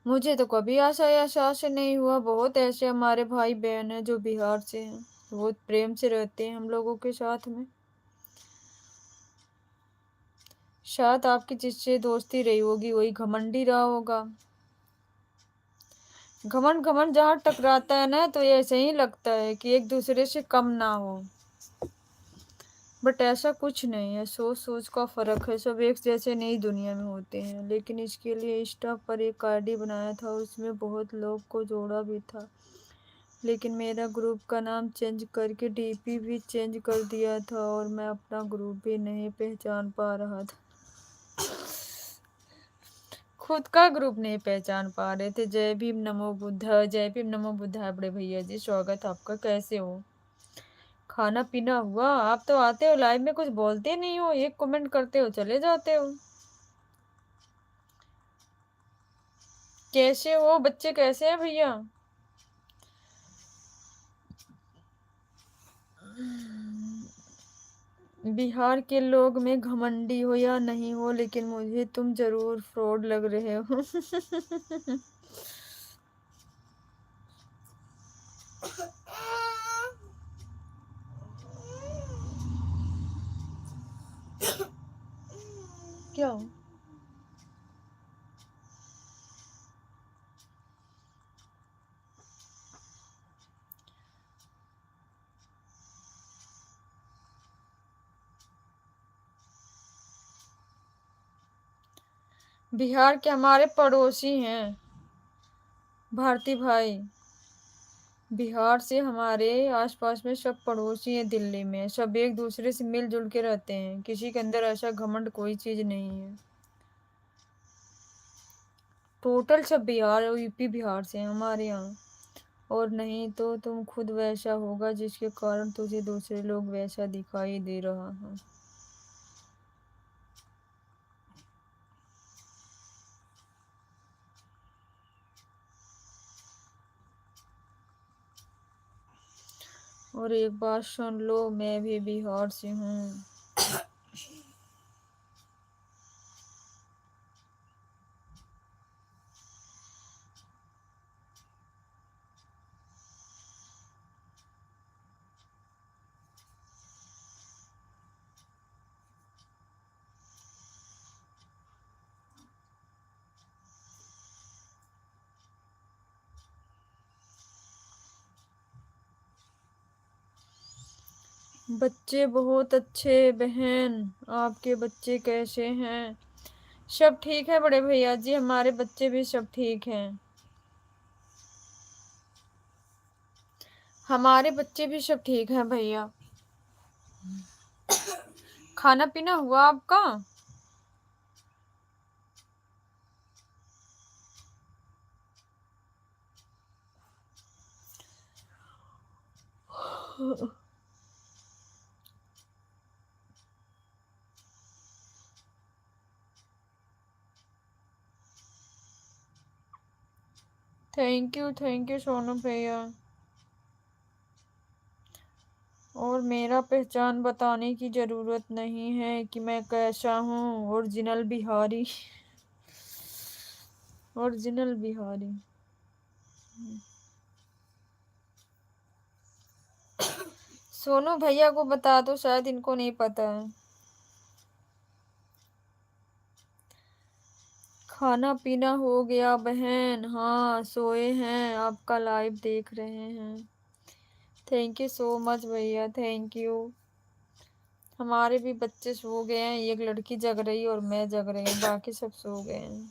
मुझे तो कभी आशा या आशा से नहीं हुआ। बहुत ऐसे हमारे भाई बहन हैं जो बिहार से हैं, बहुत प्रेम से रहते हैं हम लोगों के साथ में। शायद आपकी जिससे दोस्ती रही होगी वही घमंडी रहा होगा। घमंड घमंड जहाँ टकराता है ना, तो ये ऐसे ही लगता है कि एक दूसरे से कम ना हो, बट ऐसा कुछ नहीं है। सोच सोच का फर्क है, सब एक जैसे नई दुनिया में होते हैं। लेकिन इसके लिए इंस्टा पर एक आईडी बनाया था, उसमें बहुत लोग को जोड़ा भी था, लेकिन मेरा ग्रुप का नाम चेंज करके डीपी भी चेंज कर दिया था, और मैं अपना ग्रुप भी नहीं पहचान पा रहा था। खुद का ग्रुप नहीं पहचान पा रहे थे। जय भीम नमो बुद्धा, जय भीम नमो बुद्धा। बड़े भैया जी स्वागत आपका, कैसे हो? खाना पीना हुआ? आप तो आते हो लाइव में, कुछ बोलते नहीं हो, एक कमेंट करते हो चले जाते हो। कैसे हो बच्चे, कैसे हैं भैया? बिहार के लोग में घमंडी हो या नहीं हो, लेकिन मुझे तुम जरूर फ्रॉड लग रहे हो। क्या हो? बिहार के हमारे पड़ोसी हैं। भारती भाई, बिहार से हमारे आसपास में सब पड़ोसी हैं, दिल्ली में सब एक दूसरे से मिलजुल के रहते हैं, किसी के अंदर ऐसा घमंड कोई चीज नहीं है। टोटल सब बिहार और यूपी बिहार से हैं हमारे यहाँ। और नहीं तो तुम खुद वैसा होगा जिसके कारण तुझे दूसरे लोग वैसा दिखाई दे रहा है। और एक बात सुन लो, मैं भी बिहार से हूँ। बच्चे बहुत अच्छे बहन, आपके बच्चे कैसे हैं? सब ठीक है बड़े भैया जी, हमारे बच्चे भी सब ठीक हैं। हमारे बच्चे भी सब ठीक हैं भैया। खाना पीना हुआ आपका? थैंक यू सोनू भैया। और मेरा पहचान बताने की जरूरत नहीं है कि मैं कैसा हूँ। Original Bihari, original Bihari. सोनू भैया को बता दो, शायद इनको नहीं पता है। खाना पीना हो गया बहन? हाँ सोए हैं, आपका लाइव देख रहे हैं। थैंक यू सो मच भैया, थैंक यू। हमारे भी बच्चे सो गए हैं, एक लड़की जग रही है और मैं जग रही हूँ, बाकी सब सो गए हैं।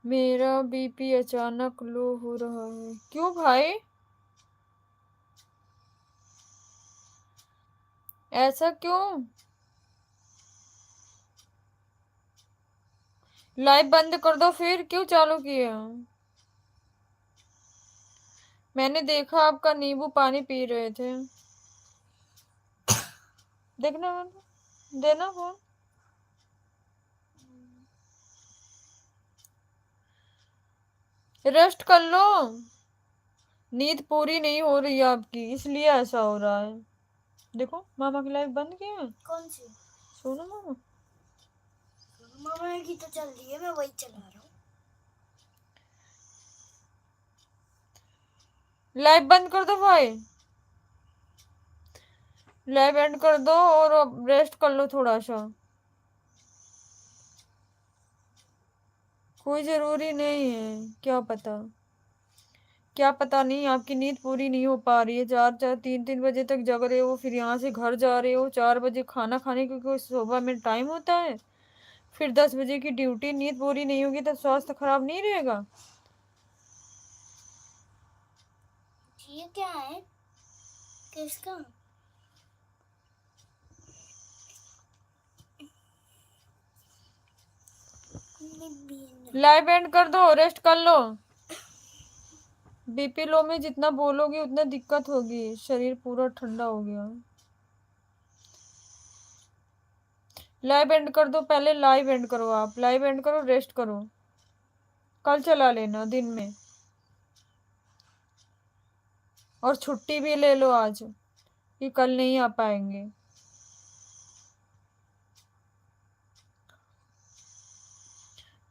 मेरा बीपी अचानक लो हो रहा है, क्यों भाई? ऐसा क्यों? लाइव बंद कर दो, फिर क्यों चालू किया? मैंने देखा आपका नींबू पानी पी रहे थे। देखना देना फोन। रेस्ट कर लो, नींद पूरी नहीं हो रही है आपकी, इसलिए ऐसा हो रहा है। देखो मामा की लाइव बंद किया है।
कौन सी?
सोनू मामा।
मामा की तो चल रही है, मैं वही चला रहा हूँ।
लाइव बंद कर दो भाई, लाइव एंड कर दो और रेस्ट कर लो थोड़ा सा। कोई जरूरी नहीं है, क्या पता नहीं आपकी नींद पूरी नहीं हो पा रही है। 4-4 3-3 बजे तक जग रहे हो, फिर यहाँ से घर जा रहे हो 4 बजे खाना खाने, क्योंकि सुबह में टाइम होता है, फिर 10 बजे की ड्यूटी। नींद पूरी नहीं होगी तो स्वास्थ्य खराब नहीं रहेगा?
ये क्या है? किसका?
लाइव एंड कर दो, रेस्ट कर लो। बीपी लो में जितना बोलोगी उतना दिक्कत होगी, शरीर पूरा ठंडा हो गया। लाइव एंड कर दो, पहले लाइव एंड करो, आप लाइव एंड करो, रेस्ट करो, कल चला लेना दिन में, और छुट्टी भी ले लो आज कि कल नहीं आ पाएंगे।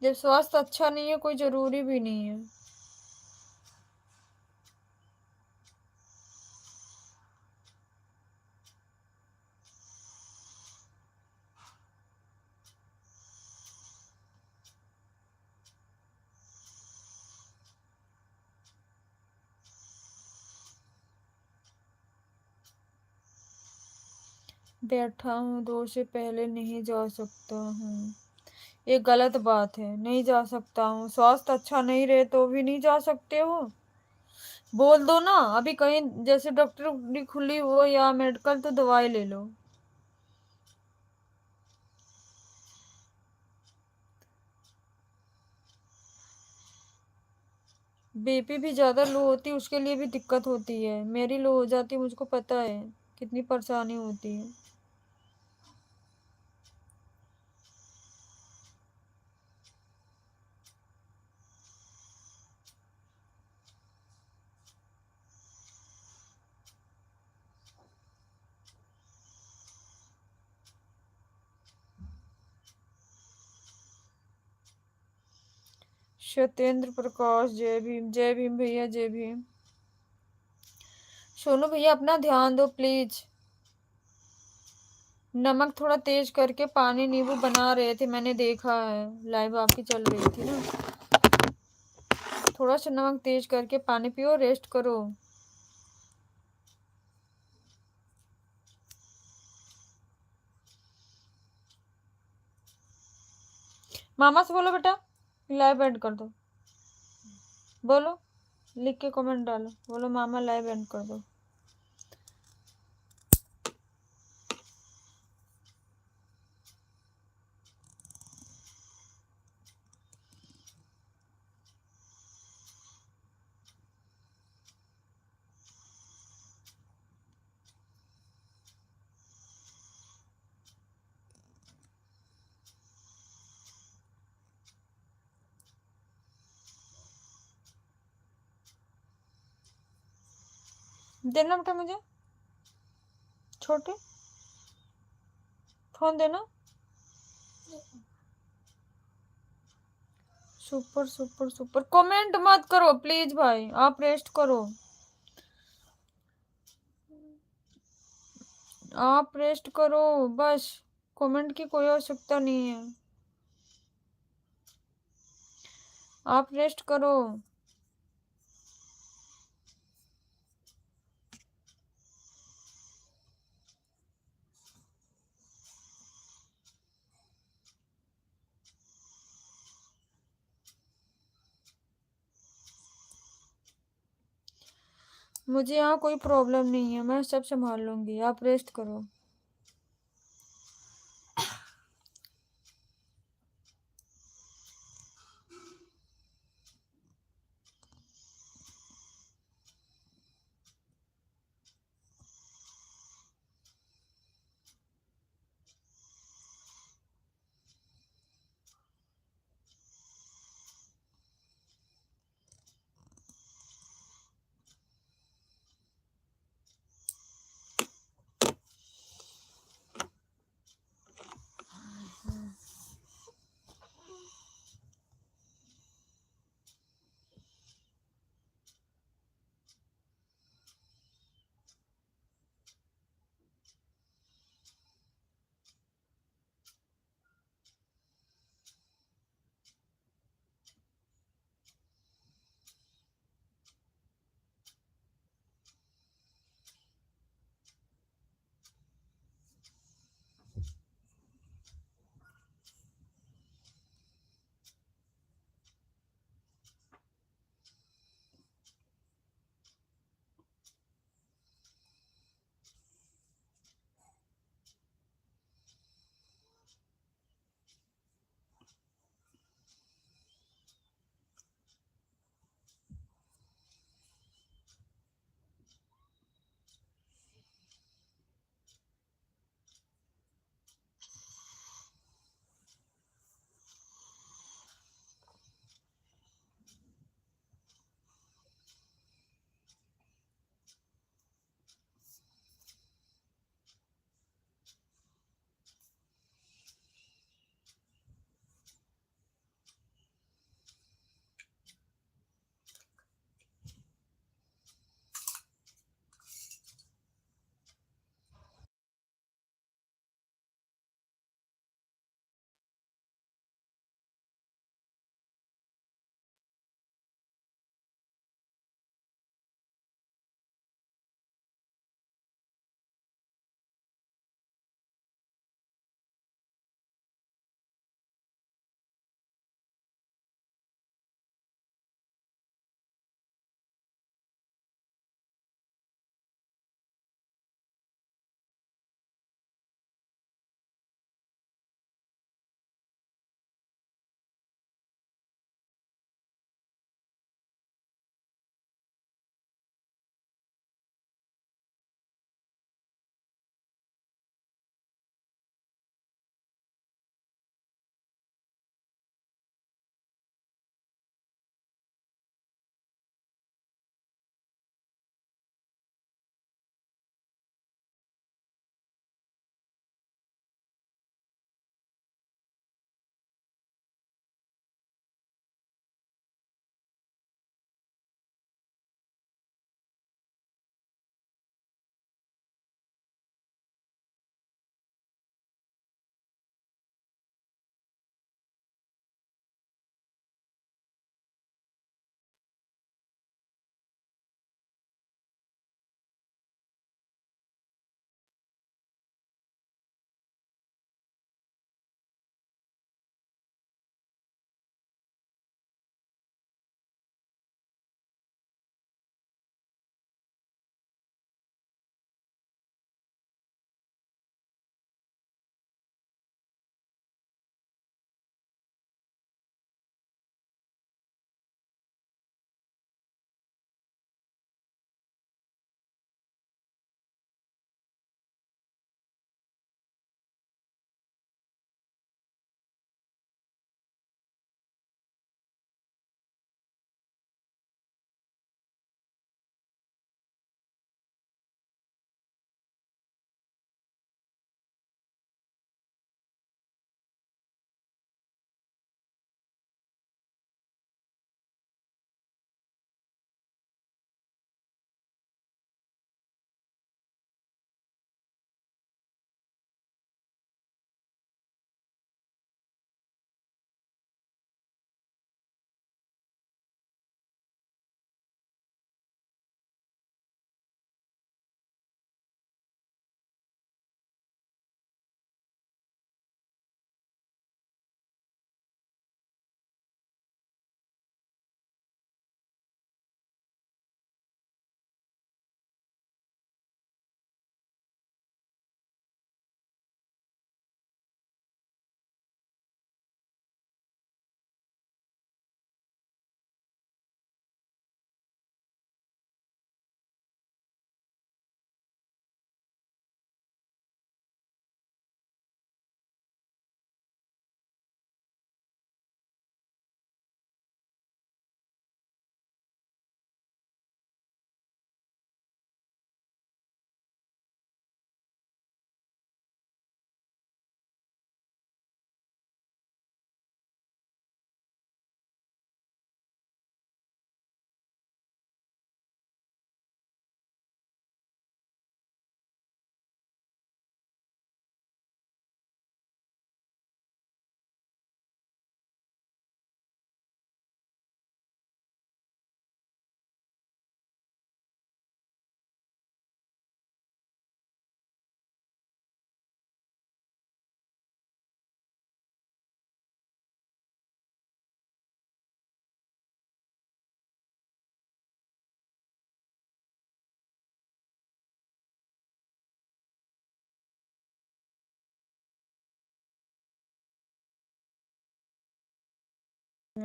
जब स्वास्थ्य अच्छा नहीं है कोई जरूरी भी नहीं है। बैठा हूँ, 2 से पहले नहीं जा सकता हूँ, ये गलत बात है। नहीं जा सकता हूँ, स्वास्थ्य अच्छा नहीं रहे तो भी नहीं जा सकते हो, बोल दो ना। अभी कहीं जैसे डॉक्टर खुली हो या मेडिकल तो दवाई ले लो। बीपी भी ज्यादा लो होती, उसके लिए भी दिक्कत होती है। मेरी लो हो जाती, मुझको पता है कितनी परेशानी होती है। सत्येंद्र प्रकाश, जय भीम, जय भीम भैया, जय भीम। सोनू भैया अपना ध्यान दो प्लीज। नमक थोड़ा तेज करके पानी नींबू बना रहे थे, मैंने देखा है, लाइव आपकी चल रही थी ना। थोड़ा सा नमक तेज करके पानी पियो, रेस्ट करो। मामा से बोलो बेटा लाइव एंड कर दो, बोलो, लिख के कमेंट डालो, बोलो मामा लाइव एंड कर दो। देना बेटा मुझे, छोटे फोन देना। Super super super. कमेंट मत करो प्लीज भाई, आप रेस्ट करो, आप रेस्ट करो बस, कमेंट की कोई आवश्यकता नहीं है, आप रेस्ट करो। मुझे यहाँ कोई प्रॉब्लम नहीं है, मैं सब संभाल लूंगी, आप रेस्ट करो।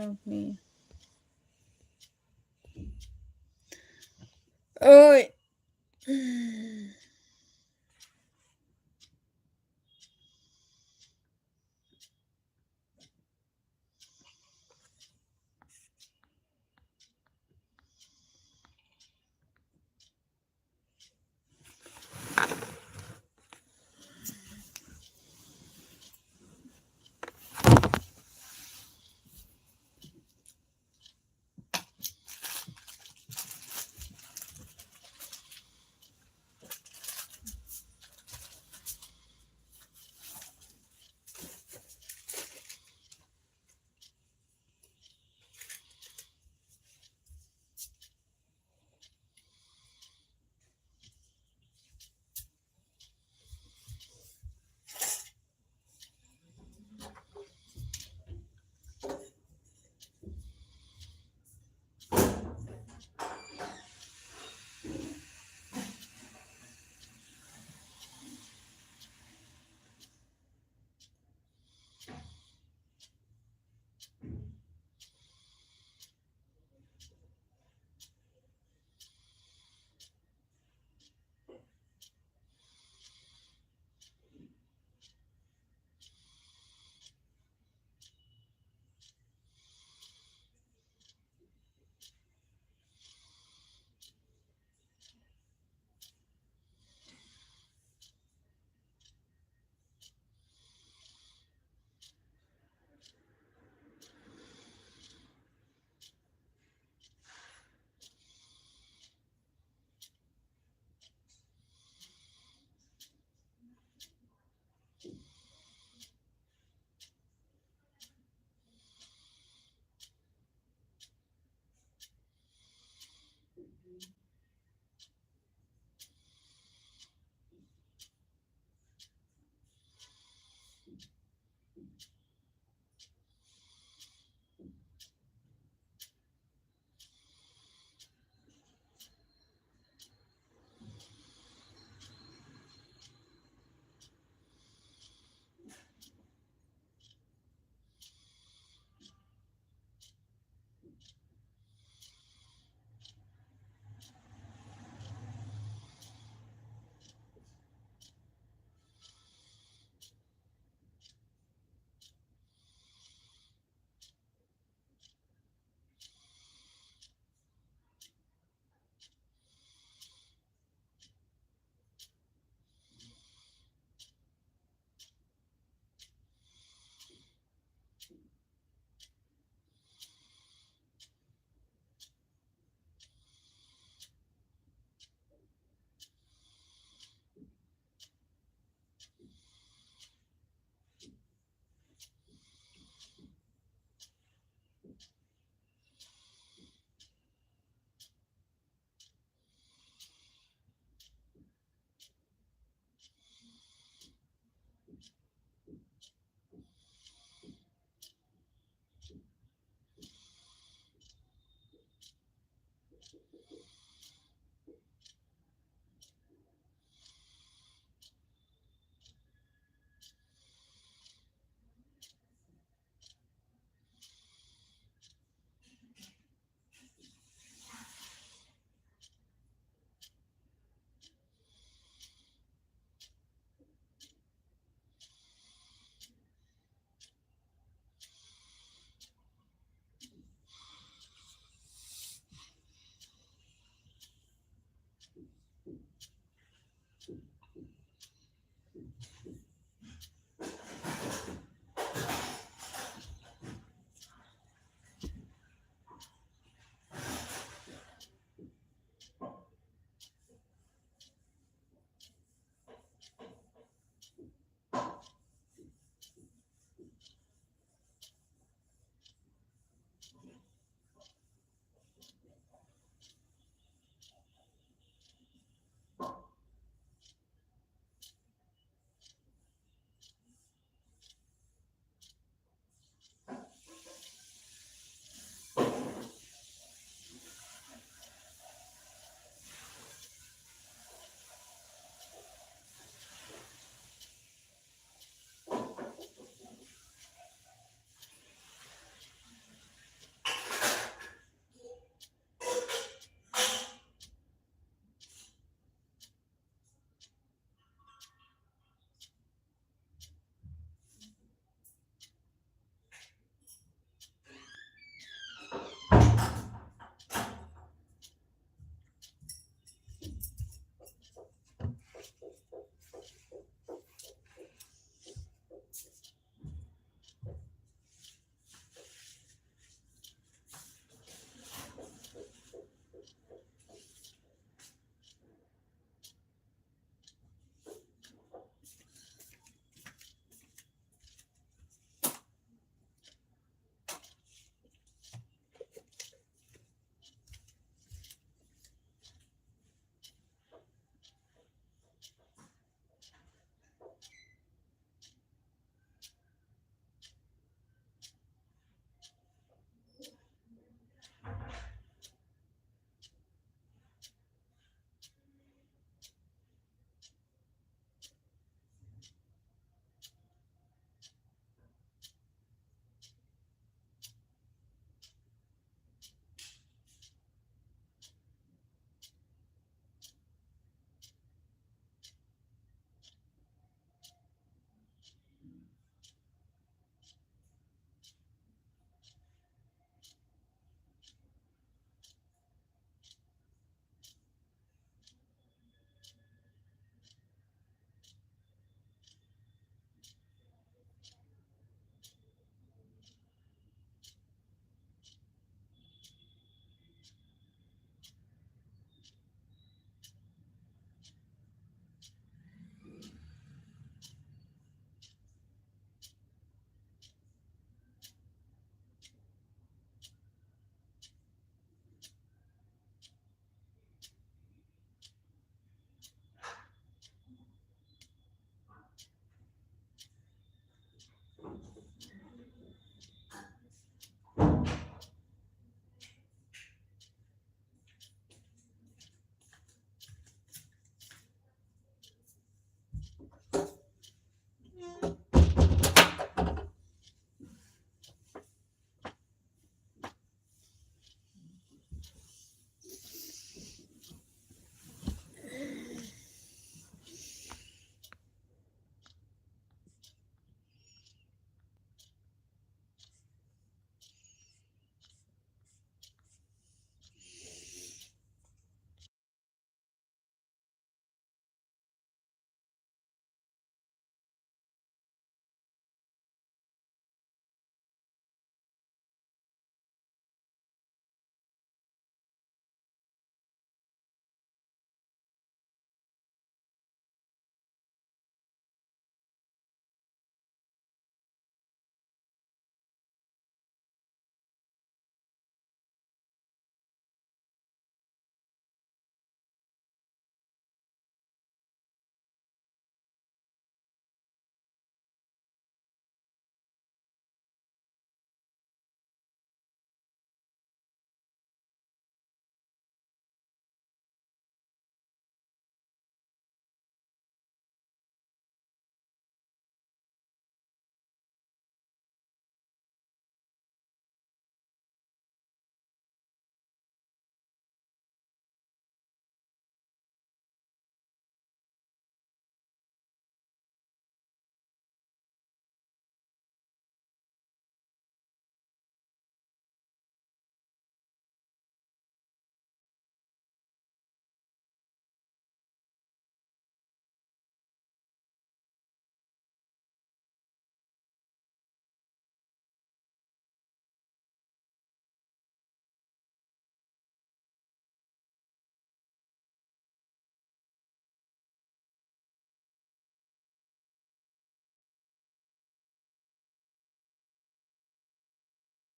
अपनी ओए